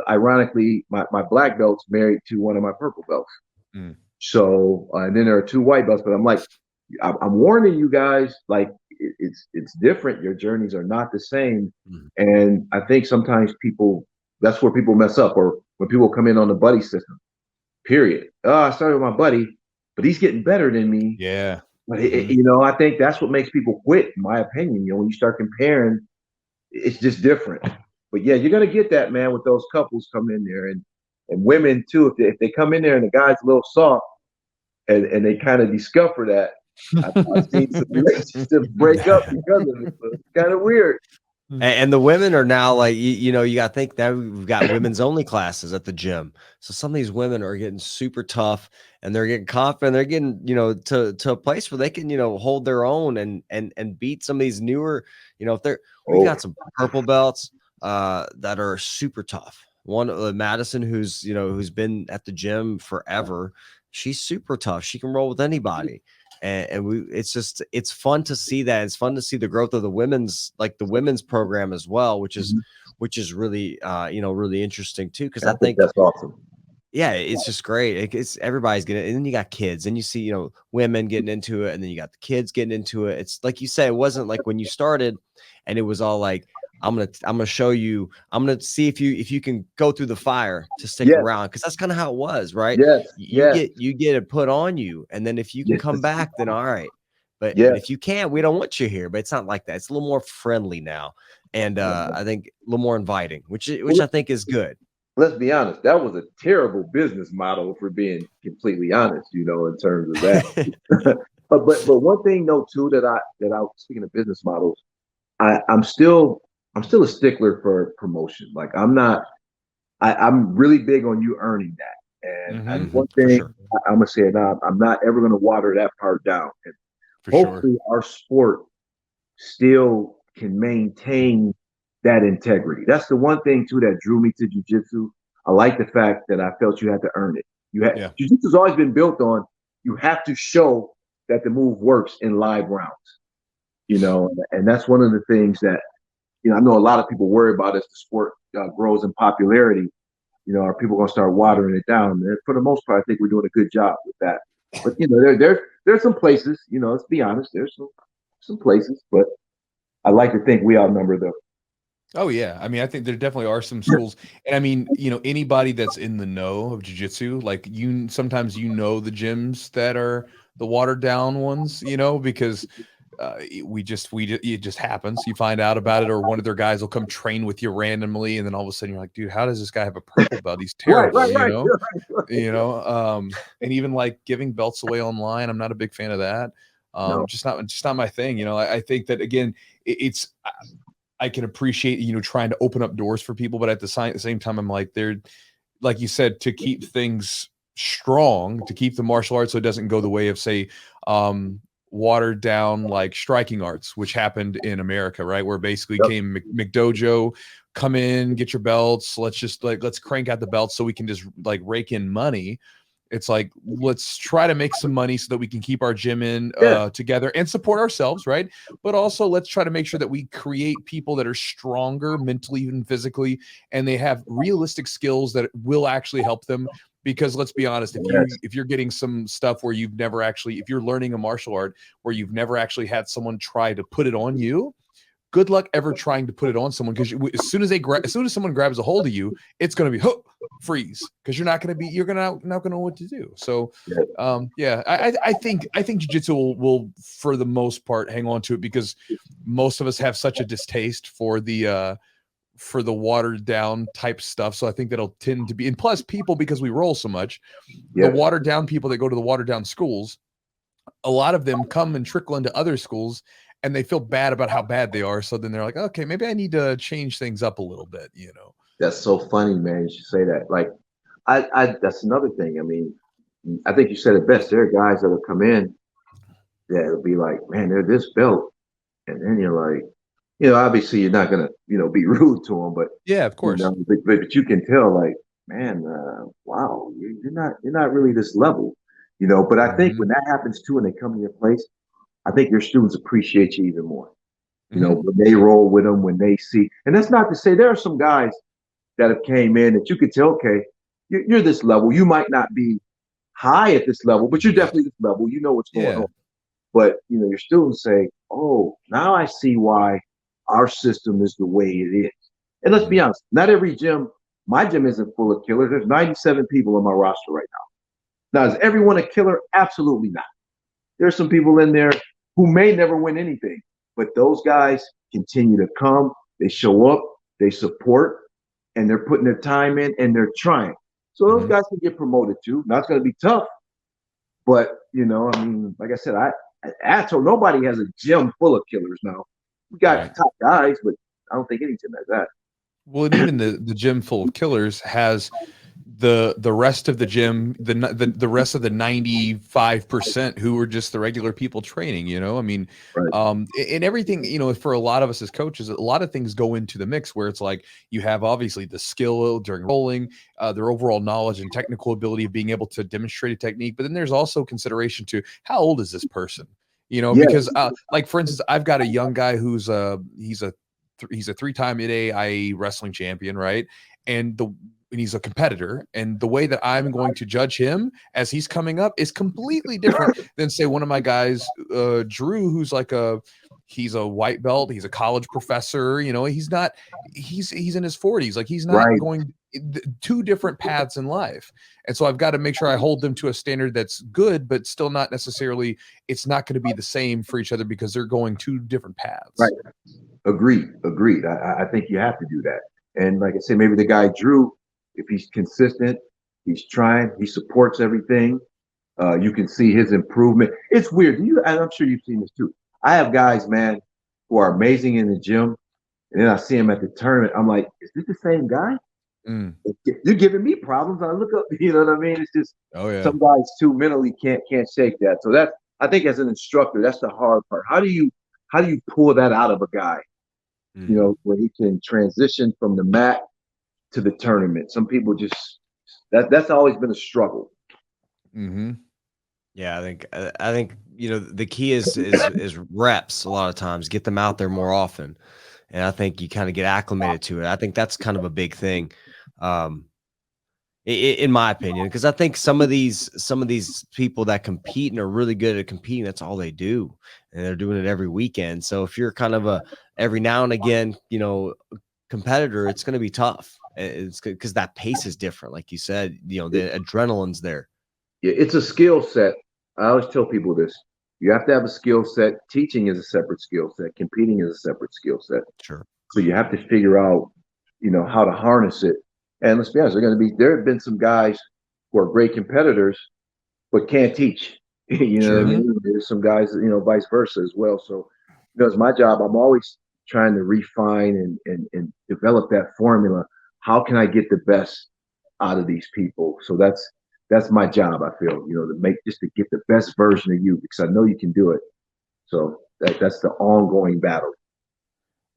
Ironically, my black belt's married to one of my purple belts. Mm. So, and then there are 2 white belts, but I'm like, I'm warning you guys, like it's different. Your journeys are not the same. And I think sometimes that's where people mess up, or when people come in on the buddy system, period. Oh, I started with my buddy, but he's getting better than me. Yeah. But I think that's what makes people quit, in my opinion. When you start comparing, it's just different. But yeah, you're gonna get that, man, with those couples come in there, and women too. If they come in there and the guy's a little soft, and they kind of discover that, I've seen some relationships break up because of it. So it's kind of weird. And the women are now like, you got to think that we've got women's only classes at the gym. So some of these women are getting super tough, and they're getting confident. They're getting, to a place where they can, hold their own and beat some of these newer, if we've got some purple belts that are super tough. One, Madison, who's been at the gym forever. She's super tough. She can roll with anybody. And it's fun to see that. It's fun to see the growth of the women's program as well, which is really really interesting too, because I think that's awesome. Yeah, it's just great. It's everybody's getting, and then you got kids, and you see women getting into it, and then you got the kids getting into it. It's like you say, it wasn't like when you started and it was all like, I'm gonna show you, I'm gonna see if you can go through the fire to stick around, because that's kind of how it was, right? You get it put on you, and then if you can come back, then all right. But if you can't, we don't want you here. But it's not like that. It's a little more friendly now, and I think a little more inviting, which I think is good. Let's be honest, that was a terrible business model, for being completely honest, in terms of that. but one thing though too, that I speaking of business models, I'm still a stickler for promotion. Like I'm really big on you earning that. And one thing I'm gonna say, I'm not ever gonna water that part down. And hopefully our sport still can maintain that integrity. That's the one thing too that drew me to jiu-jitsu. I like the fact that I felt you had to earn it. Jiu-jitsu's always been built on, you have to show that the move works in live rounds. And that's one of the things that, I know a lot of people worry about as the sport grows in popularity. Are people going to start watering it down? And for the most part, I think we're doing a good job with that. But there's some places, let's be honest, there's some places, but I like to think we outnumber them. Oh yeah, I mean, I think there definitely are some schools, and I mean, anybody that's in the know of jiu-jitsu, like sometimes the gyms that are the watered down ones, because it just happens. You find out about it, or one of their guys will come train with you randomly, and then all of a sudden you're like, dude, how does this guy have a purple belt? He's terrible, and even like giving belts away online, I'm not a big fan of that. No. Just not my thing. I think that again, I can appreciate, trying to open up doors for people, but at the same time, I'm like, they're, like you said, to keep things strong, to keep the martial arts so it doesn't go the way of, say, watered down like striking arts, which happened in America, right? Where basically came McDojo, come in, get your belts, let's crank out the belts so we can just like rake in money. It's like, let's try to make some money so that we can keep our gym in together and support ourselves, right? But also let's try to make sure that we create people that are stronger mentally and physically, and they have realistic skills that will actually help them. Because let's be honest, if you're getting some stuff where if you're learning a martial art where you've never actually had someone try to put it on you, good luck ever trying to put it on someone, because as soon as someone grabs a hold of you, it's going to be freeze, because you're not going to know what to do. So I think jiu-jitsu will for the most part hang on to it, because most of us have such a distaste for the watered down type stuff. So I think that'll tend to be, and plus people, because we roll so much, the watered down people that go to the watered down schools, a lot of them come and trickle into other schools, and they feel bad about how bad they are. So then they're like, okay, maybe I need to change things up a little bit, That's so funny, man. You should say that. Like, I that's another thing. I mean, I think you said it best. There are guys that'll come in that'll be like, man, they're this belt. And then you're like, obviously you're not gonna, be rude to them, but yeah, of course. But you can tell, like, man, wow, you're not really this level. you know. But I think when that happens too, and they come to your place, I think your students appreciate you even more. You know, when they roll with them, when they see, and that's not to say there are some guys that have came in that you could tell, okay, you're this level. You might not be high at this level, but you're definitely this level. You know what's going on. But you know, your students say, "Oh, now I see why our system is the way it is." And let's be honest, not every gym. My gym isn't full of killers. There's 97 people on my roster right now. Now, is everyone a killer? Absolutely not. There's some people in there who may never win anything, but those guys continue to come. They show up. They support, and they're putting their time in, and they're trying. So those guys can get promoted too. Now it's going to be tough, but you know, I mean, like I said, so nobody has a gym full of killers now. We got top guys, but I don't think any gym has that. Well, and even the gym full of killers has the rest of the gym, the rest of the 95% who are just the regular people training, you know. I mean, and everything, you know, for a lot of us as coaches, a lot of things go into the mix where it's like you have obviously the skill during rolling, their overall knowledge and technical ability of being able to demonstrate a technique, but then there's also consideration to how old is this person, you know, because like for instance, I've got a young guy who's he's a 3-time NAIA wrestling champion, right? And he's a competitor, and the way that I'm going to judge him as he's coming up is completely different than say one of my guys, Drew, who's like he's a white belt, he's a college professor, you know, he's in his 40s, like he's not going two different paths in life. And so I've got to make sure I hold them to a standard that's good, but still not necessarily, it's not going to be the same for each other because they're going two different paths. Right. Agreed. I think you have to do that. And like I said, maybe the guy Drew, if he's consistent, he's trying, he supports everything. You can see his improvement. It's weird. And I'm sure you've seen this too. I have guys, man, who are amazing in the gym, and then I see him at the tournament. I'm like, is this the same guy? You're giving me problems. I look up, you know what I mean? It's just some guys too mentally can't shake that. So that's, I think as an instructor, that's the hard part. How do you pull that out of a guy? You know, where he can transition from the mat to the tournament. Some people just that's always been a struggle. Yeah, I think you know the key is reps. A lot of times, get them out there more often, and I think you kind of get acclimated to it. I think that's kind of a big thing, in my opinion, because I think some of these people that compete and are really good at competing, that's all they do, and they're doing it every weekend. So if you're kind of a every now and again, you know, competitor, it's going to be tough. It's because that pace is different, like you said. You know, the adrenaline's there. Yeah, it's a skill set. I always tell people this: you have to have a skill set. Teaching is a separate skill set. Competing is a separate skill set. Sure. So you have to figure out, you know, how to harness it. And let's be honest, there have been some guys who are great competitors, but can't teach. You know what I mean? There's some guys, you know, vice versa as well. So, you know, it's my job. I'm always trying to refine and develop that formula. How can I get the best out of these people? So that's my job, I feel, you know, to get the best version of you, because I know you can do it. So that's the ongoing battle.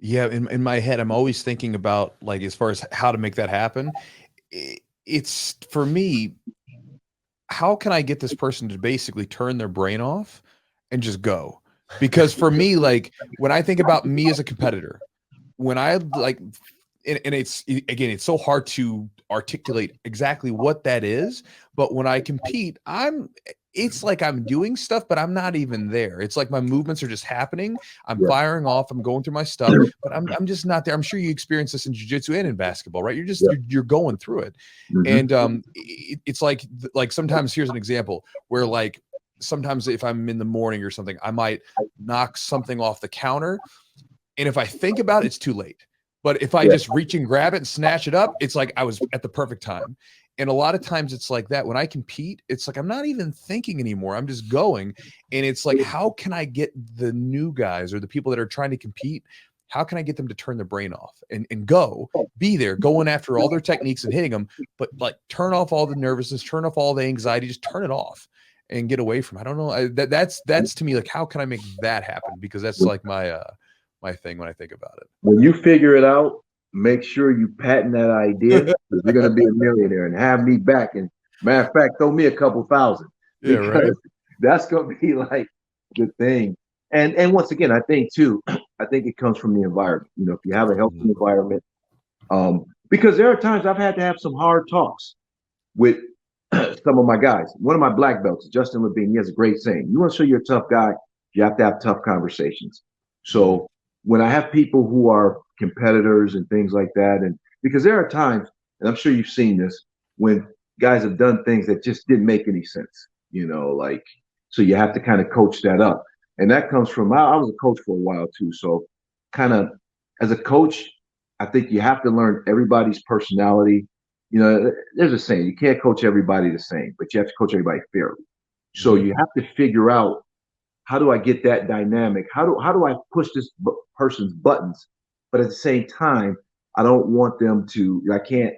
Yeah, in my head, I'm always thinking about, like, as far as how to make that happen. It's for me, how can I get this person to basically turn their brain off and just go? Because for me, like, when I think about me as a competitor, when I like, and it's, again, it's so hard to articulate exactly what that is, but when I compete, it's like I'm doing stuff, but I'm not even there. It's like my movements are just happening. I'm firing off. I'm going through my stuff, but I'm just not there. I'm sure you experience this in jiu-jitsu and in basketball, right? You're just, you're going through it. And it's like sometimes, here's an example where, like, sometimes if I'm in the morning or something, I might knock something off the counter. And if I think about it, it's too late. But if I just reach and grab it and snatch it up, it's like I was at the perfect time. And a lot of times it's like that. When I compete, it's like I'm not even thinking anymore. I'm just going. And it's like, how can I get the new guys or the people that are trying to compete, how can I get them to turn their brain off and go, be there, going after all their techniques and hitting them, but like turn off all the nervousness, turn off all the anxiety, just turn it off and get away from it. I don't know. That's to me, like, how can I make that happen? Because that's like my thing when I think about it. When you figure it out, make sure you patent that idea, because you're going to be a millionaire, and have me back. And matter of fact, throw me a couple thousand. Yeah, right. Because that's going to be like the thing. And once again, I think too, I think it comes from the environment. You know, if you have a healthy environment, because there are times I've had to have some hard talks with some of my guys. One of my black belts, Justin Levine, he has a great saying: "You want to show you're a tough guy, you have to have tough conversations." So when I have people who are competitors and things like that, and because there are times, and I'm sure you've seen this, when guys have done things that just didn't make any sense, you know, like, so you have to kind of coach that up. And that comes from, I was a coach for a while too. So kind of as a coach, I think you have to learn everybody's personality. You know, there's a saying, you can't coach everybody the same, but you have to coach everybody fairly. So you have to figure out, how do I get that dynamic? How do I push this person's buttons? But at the same time, I don't want them to, I can't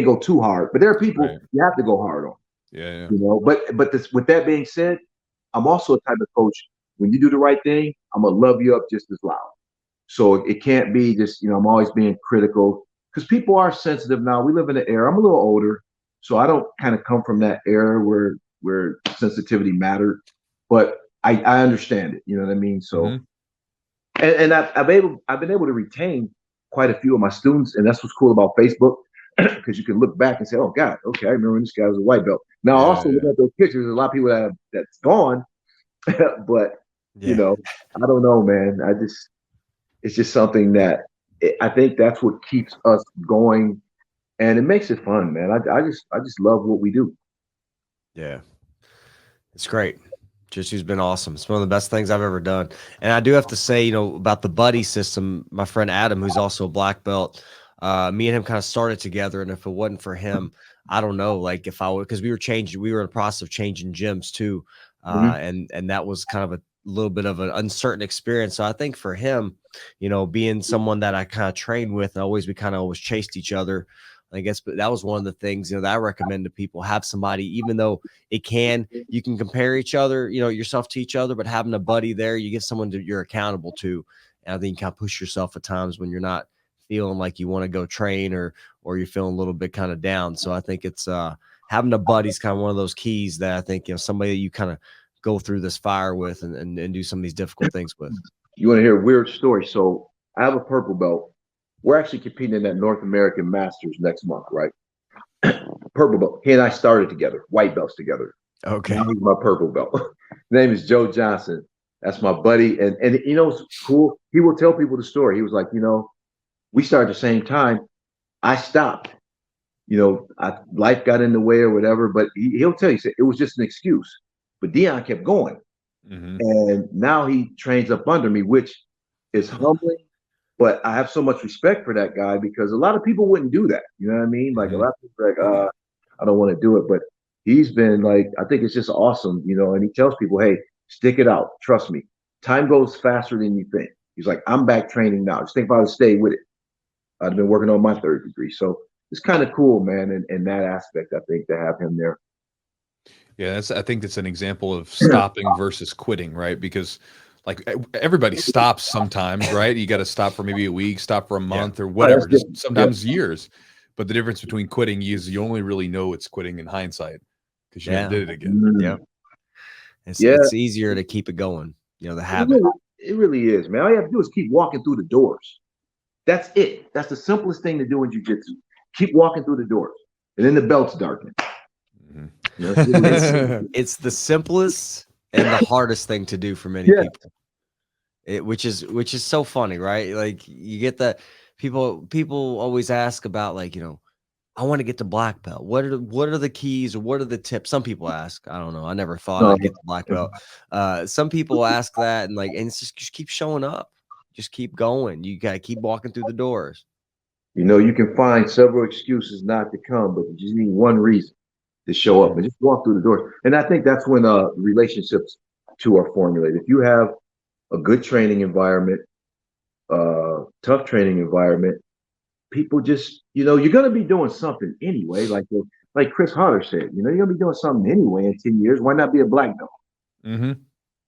go too hard. But there are people you have to go hard on. Yeah. You know, but this, with that being said, I'm also a type of coach, when you do the right thing, I'm gonna love you up just as loud. So it can't be just, you know, I'm always being critical, because people are sensitive now. We live in an era, I'm a little older, so I don't kind of come from that era where sensitivity mattered. But I understand it, you know what I mean? So and I've been able to retain quite a few of my students, and that's what's cool about Facebook, because you can look back and say, "Oh God, okay, I remember when this guy was a white belt." Now, also looking at those pictures, there's a lot of people that's gone, but you know, I don't know, man. It's just something that I think that's what keeps us going, and it makes it fun, man. I just love what we do. Yeah, it's great. Jiu-Jitsu's been awesome. It's one of the best things I've ever done. And I do have to say, you know, about the buddy system, my friend Adam, who's also a black belt, me and him kind of started together. And if it wasn't for him, I don't know, like if I would, because we were in the process of changing gyms too. And that was kind of a little bit of an uncertain experience. So I think for him, you know, being someone that I kind of trained with, and we kind of always chased each other, I guess, but that was one of the things, you know, that I recommend to people. Have somebody, even though you can compare each other, you know, yourself to each other, but having a buddy there, you get someone you're accountable to. And I think you kind of push yourself at times when you're not feeling like you want to go train, or you're feeling a little bit kind of down. So I think it's having a buddy is kind of one of those keys that I think, you know, somebody that you kind of go through this fire with and do some of these difficult things with. You want to hear a weird story? So I have a purple belt. We're actually competing in that North American Masters next month, right? Purple belt. He and I started together, white belts together. Okay. Now he's my purple belt. His name is Joe Johnson. That's my buddy. And you know, it's cool. He will tell people the story. He was like, you know, we started at the same time. I stopped. You know, life got in the way or whatever, but he'll tell you, it was just an excuse. But Dion kept going. And now he trains up under me, which is humbling. But I have so much respect for that guy, because a lot of people wouldn't do that. You know what I mean? Like a lot of people are like, I don't want to do it. But he's been like, I think it's just awesome, you know, and he tells people, hey, stick it out. Trust me. Time goes faster than you think. He's like, I'm back training now. Just think if I would stay with it. I've been working on my third degree. So it's kind of cool, man. In that aspect, I think, to have him there. Yeah, I think that's an example of stopping versus quitting, right? Because like everybody stops sometimes, right? You got to stop for maybe a week, stop for a month or whatever, just sometimes years. But the difference between quitting is you only really know it's quitting in hindsight, because you never did it again. Yeah. It's easier to keep it going, you know, the habit. It really is, man. All you have to do is keep walking through the doors. That's it. That's the simplest thing to do in jiu-jitsu. Keep walking through the doors, and then the belts darken. You know, it's the simplest and the hardest thing to do for many people. Which is so funny, right? Like you get that people always ask about, like, you know, I want to get to black belt. What are the keys, or what are the tips? Some people ask. I don't know. I never thought I'd get to black belt. Some people ask that, and like, and it's just keep showing up. Just keep going. You got to keep walking through the doors. You know, you can find several excuses not to come, but you just need one reason to show up and just walk through the doors. And I think that's when relationships too are formulated. If you have a good training environment, tough training environment, people just, you know, you're going to be doing something anyway. Like Chris Harder said, you know, you're going to be doing something anyway in 10 years. Why not be a black belt?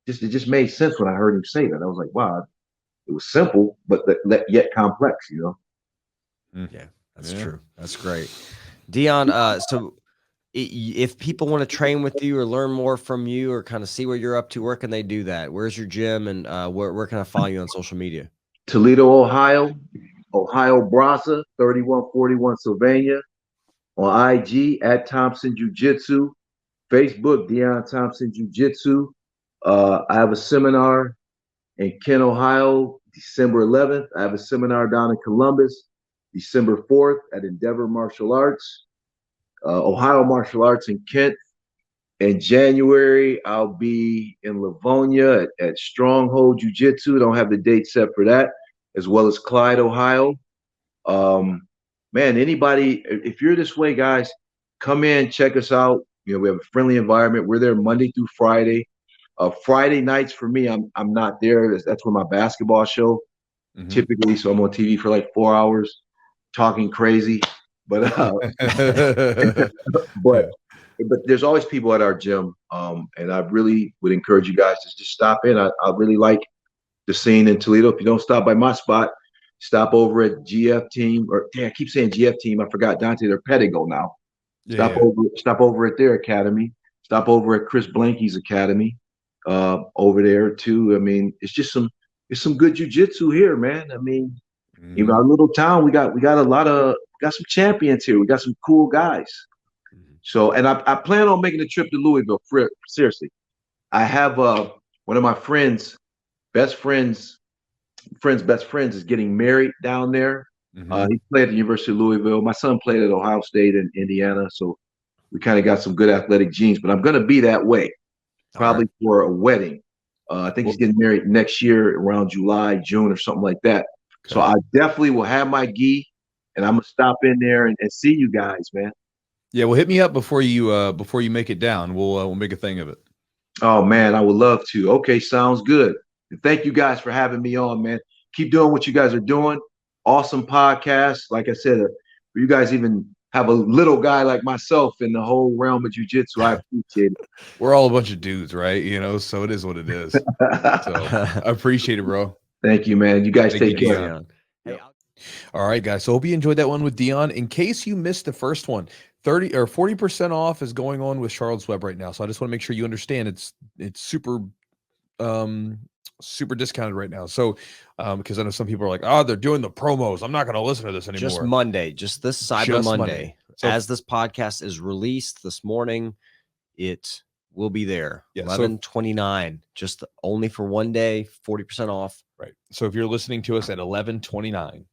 It just made sense when I heard him say that. I was like, wow, it was simple, but yet complex, you know? Yeah, that's true. That's great. Dion, so If people want to train with you or learn more from you or kind of see what you're up to, where can they do that? Where's your gym, and where can I follow you on social media? Toledo, Ohio, Brasa, 3141 Sylvania. On IG at Thompson Jiu Jitsu, Facebook Dion Thompson Jiu Jitsu. I have a seminar in Kent, Ohio, December 11th. I have a seminar down in Columbus, December 4th at Endeavor Martial Arts, Ohio Martial Arts in Kent. In January, I'll be in Livonia at Stronghold Jiu Jitsu. Don't have the date set for that, as well as Clyde, Ohio. Man, anybody, if you're this way, guys, come in, check us out. You know, we have a friendly environment. We're there Monday through Friday. Friday nights for me, I'm not there. That's when my basketball show typically. So I'm on TV for like 4 hours, talking crazy. But but there's always people at our gym, and I really would encourage you guys to just stop in. I really like the scene in Toledo. If you don't stop by my spot, stop over at GF Team, or I keep saying GF Team. I forgot Dante. They're Pedigo now. Stop over at their academy. Stop over at Chris Blanky's academy, over there too. I mean, it's some good jujitsu here, man. I mean, even our little town, we got some champions here. We got some cool guys. So, and I plan on making a trip to Louisville. Seriously, I have one of my best friends is getting married down there. He played at the University of Louisville. My son played at Ohio State and Indiana, so we kind of got some good athletic genes. But I'm going to be that way, probably for a wedding. I think he's getting married next year around July, June, or something like that. Okay. So I definitely will have my gi, and I'm gonna stop in there and see you guys, man. Yeah, well, hit me up before you make it down. We'll make a thing of it. Oh man, I would love to. Okay, sounds good. And thank you guys for having me on, man. Keep doing what you guys are doing. Awesome podcast. Like I said, you guys even have a little guy like myself in the whole realm of jiu-jitsu. I appreciate it. We're all a bunch of dudes, right? You know, so it is what it is. So I appreciate it, bro. Thank you, man. You guys take care. Hey, all right, guys. So hope you enjoyed that one with Dion. In case you missed the first one, 30 or 40% off is going on with Charlotte's Web right now. So I just want to make sure you understand it's super super discounted right now. So because I know some people are like, oh, they're doing the promos. I'm not going to listen to this anymore. Just Monday, just this Cyber Monday. So, as this podcast is released this morning, it will be there. 11/29, just only for one day, 40% off. Right. So if you're listening to us at 11/29,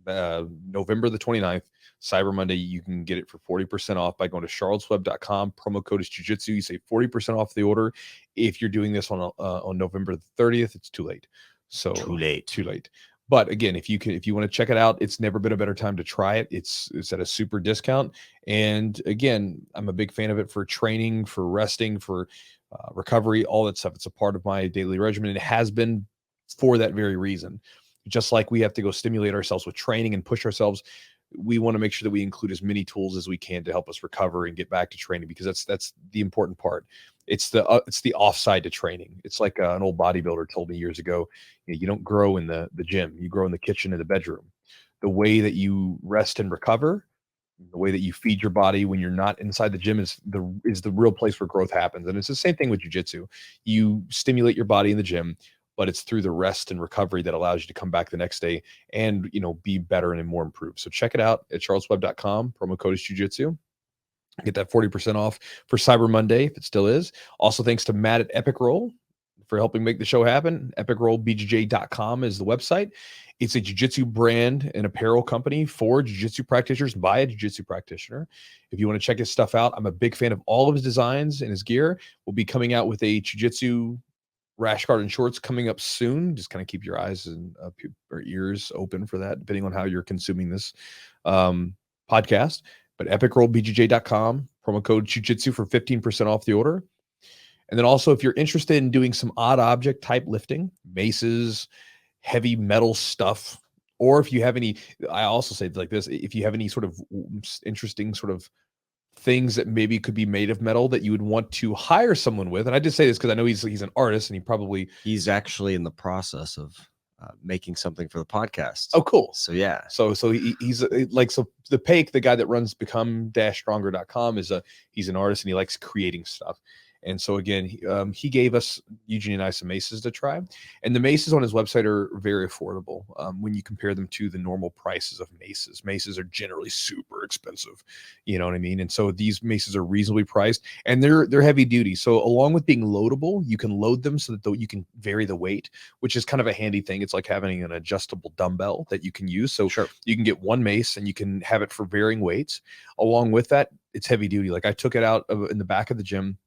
November the 29th, Cyber Monday, you can get it for 40% off by going to charlottesweb.com. Promo code is Jiu-Jitsu. You save 40% off the order. If you're doing this on November the 30th, it's too late. So too late. But again, if you want to check it out, it's never been a better time to try it. It's at a super discount. And again, I'm a big fan of it for training, for resting, for recovery, all that stuff. It's a part of my daily regimen. And it has been for that very reason. Just like we have to go stimulate ourselves with training and push ourselves, we want to make sure that we include as many tools as we can to help us recover and get back to training, because that's the important part. It's the offside to training. It's like an old bodybuilder told me years ago, you don't grow in the gym, you grow in the kitchen and the bedroom. The way that you rest and recover, the way that you feed your body when you're not inside the gym is the real place where growth happens. And it's the same thing with jiu-jitsu. You stimulate your body in the gym, but it's through the rest and recovery that allows you to come back the next day and, be better and more improved. So check it out at charlottesweb.com. Promo code is Jiu-Jitsu. Get that 40% off for Cyber Monday, if it still is. Also, thanks to Matt at Epic Roll for helping make the show happen. EpicRollBJJ.com is the website. It's a jiu-jitsu brand and apparel company for jiu-jitsu practitioners by a jiu-jitsu practitioner. If you want to check his stuff out, I'm a big fan of all of his designs and his gear. We'll be coming out with a jiu-jitsu rash guard and shorts coming up soon. Just kind of keep your eyes and or ears open for that, depending on how you're consuming this podcast. But EpicRollBJJ.com, promo code Jiu-Jitsu for 15% off the order. And then also, if you're interested in doing some odd object type lifting, maces, heavy metal stuff, or if you have any, I also say like this, if you have any sort of interesting sort of things that maybe could be made of metal that you would want to hire someone with. And I just say this because I know he's an artist, and he's actually in the process of making something for the podcast. Oh, cool. So yeah. So he's like, so the Pake, the guy that runs become-stronger.com he's an artist and he likes creating stuff. And so again, he gave us, Eugene and I, some maces to try, and the maces on his website are very affordable when you compare them to the normal prices of maces. Maces are generally super expensive, you know what I mean? And so these maces are reasonably priced, and they're heavy duty. So along with being loadable, you can load them so that you can vary the weight, which is kind of a handy thing. It's like having an adjustable dumbbell that you can use. So Sure. You can get one mace and you can have it for varying weights. Along with that, it's heavy duty. Like I took it out in the back of the gym.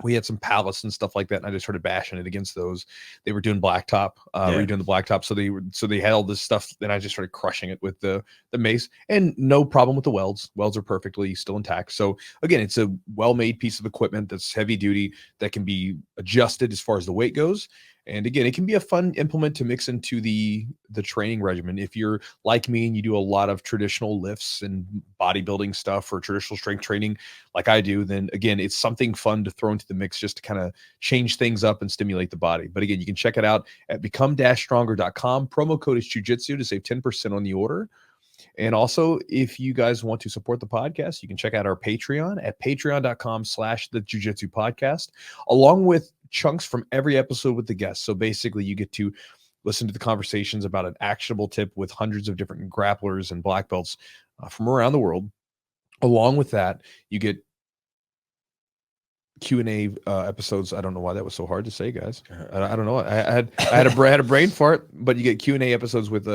We had some pallets and stuff like that, and I just started bashing it against those. They were doing blacktop, redoing the blacktop, so they had all this stuff. Then I just started crushing it with the mace, and no problem with the welds. Welds are perfectly still intact. So again, it's a well-made piece of equipment that's heavy duty that can be adjusted as far as the weight goes. And again, it can be a fun implement to mix into the training regimen. If you're like me and you do a lot of traditional lifts and bodybuilding stuff or traditional strength training like I do, then again, it's something fun to throw into the mix just to kind of change things up and stimulate the body. But again, you can check it out at become-stronger.com. Promo code is Chewjitsu to save 10% on the order. And also, if you guys want to support the podcast, you can check out our Patreon at patreon.com/the Jiu-Jitsu podcast, along with chunks from every episode with the guests. So basically, you get to listen to the conversations about an actionable tip with hundreds of different grapplers and black belts from around the world. Along with that, you get Q&A episodes. I don't know why that was so hard to say, guys. I don't know. I had a brain fart, but you get Q&A episodes with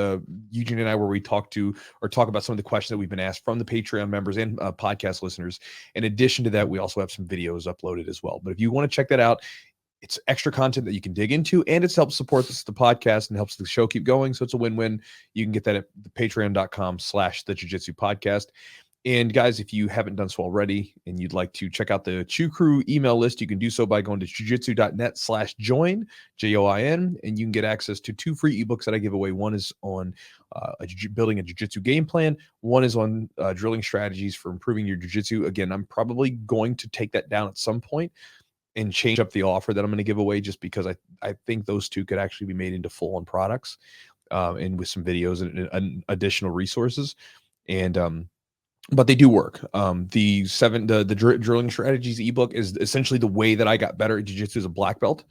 Eugene and I where we talk about some of the questions that we've been asked from the Patreon members and podcast listeners. In addition to that, we also have some videos uploaded as well. But if you want to check that out, it's extra content that you can dig into, and it's helps support the podcast and helps the show keep going. So it's a win-win. You can get that at patreon.com/the Jiu-Jitsu podcast. And guys, if you haven't done so already and you'd like to check out the Chew Crew email list, you can do so by going to jujitsu.net/join, JOIN, and you can get access to 2 free ebooks that I give away. One is on building a jiu-jitsu game plan. One is on drilling strategies for improving your jiu-jitsu. Again, I'm probably going to take that down at some point and change up the offer that I'm going to give away, just because I think those 2 could actually be made into full-on products and with some videos and additional resources. And but they do work. The drilling strategies ebook is essentially the way that I got better at jiu-jitsu as a black belt,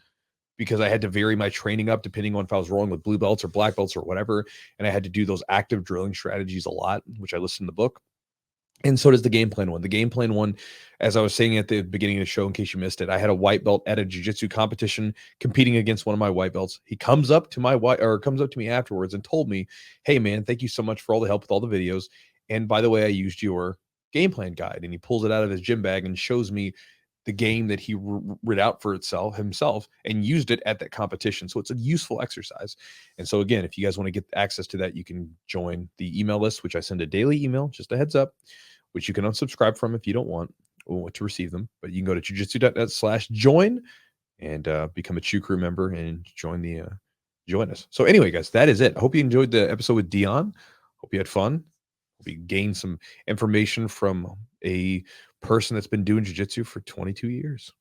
because I had to vary my training up depending on if I was rolling with blue belts or black belts or whatever. And I had to do those active drilling strategies a lot, which I listed in the book. And so does the game plan one. The game plan one, as I was saying at the beginning of the show, in case you missed it, I had a white belt at a jiu-jitsu competition competing against one of my white belts. He comes up to me afterwards and told me, "Hey man, thank you so much for all the help with all the videos. And by the way, I used your game plan guide." And he pulls it out of his gym bag and shows me the game that he read out for himself and used it at that competition. So it's a useful exercise. And so again, if you guys want to get access to that, you can join the email list, which I send a daily email, just a heads up, which you can unsubscribe from if you don't want to receive them. But you can go to jujitsu.net/join and become a Chew Crew member and join us. So anyway, guys, that is it. I hope you enjoyed the episode with Dion. Hope you had fun. Hope you gained some information from a person that's been doing jiu-jitsu for 22 years.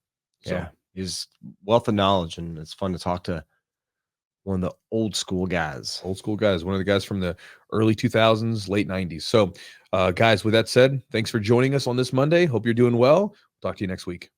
So, yeah, he's wealth of knowledge, and it's fun to talk to one of the old school guys. One of the guys from the early 2000s, late 90s. So, guys, with that said, thanks for joining us on this Monday. Hope you're doing well. Talk to you next week.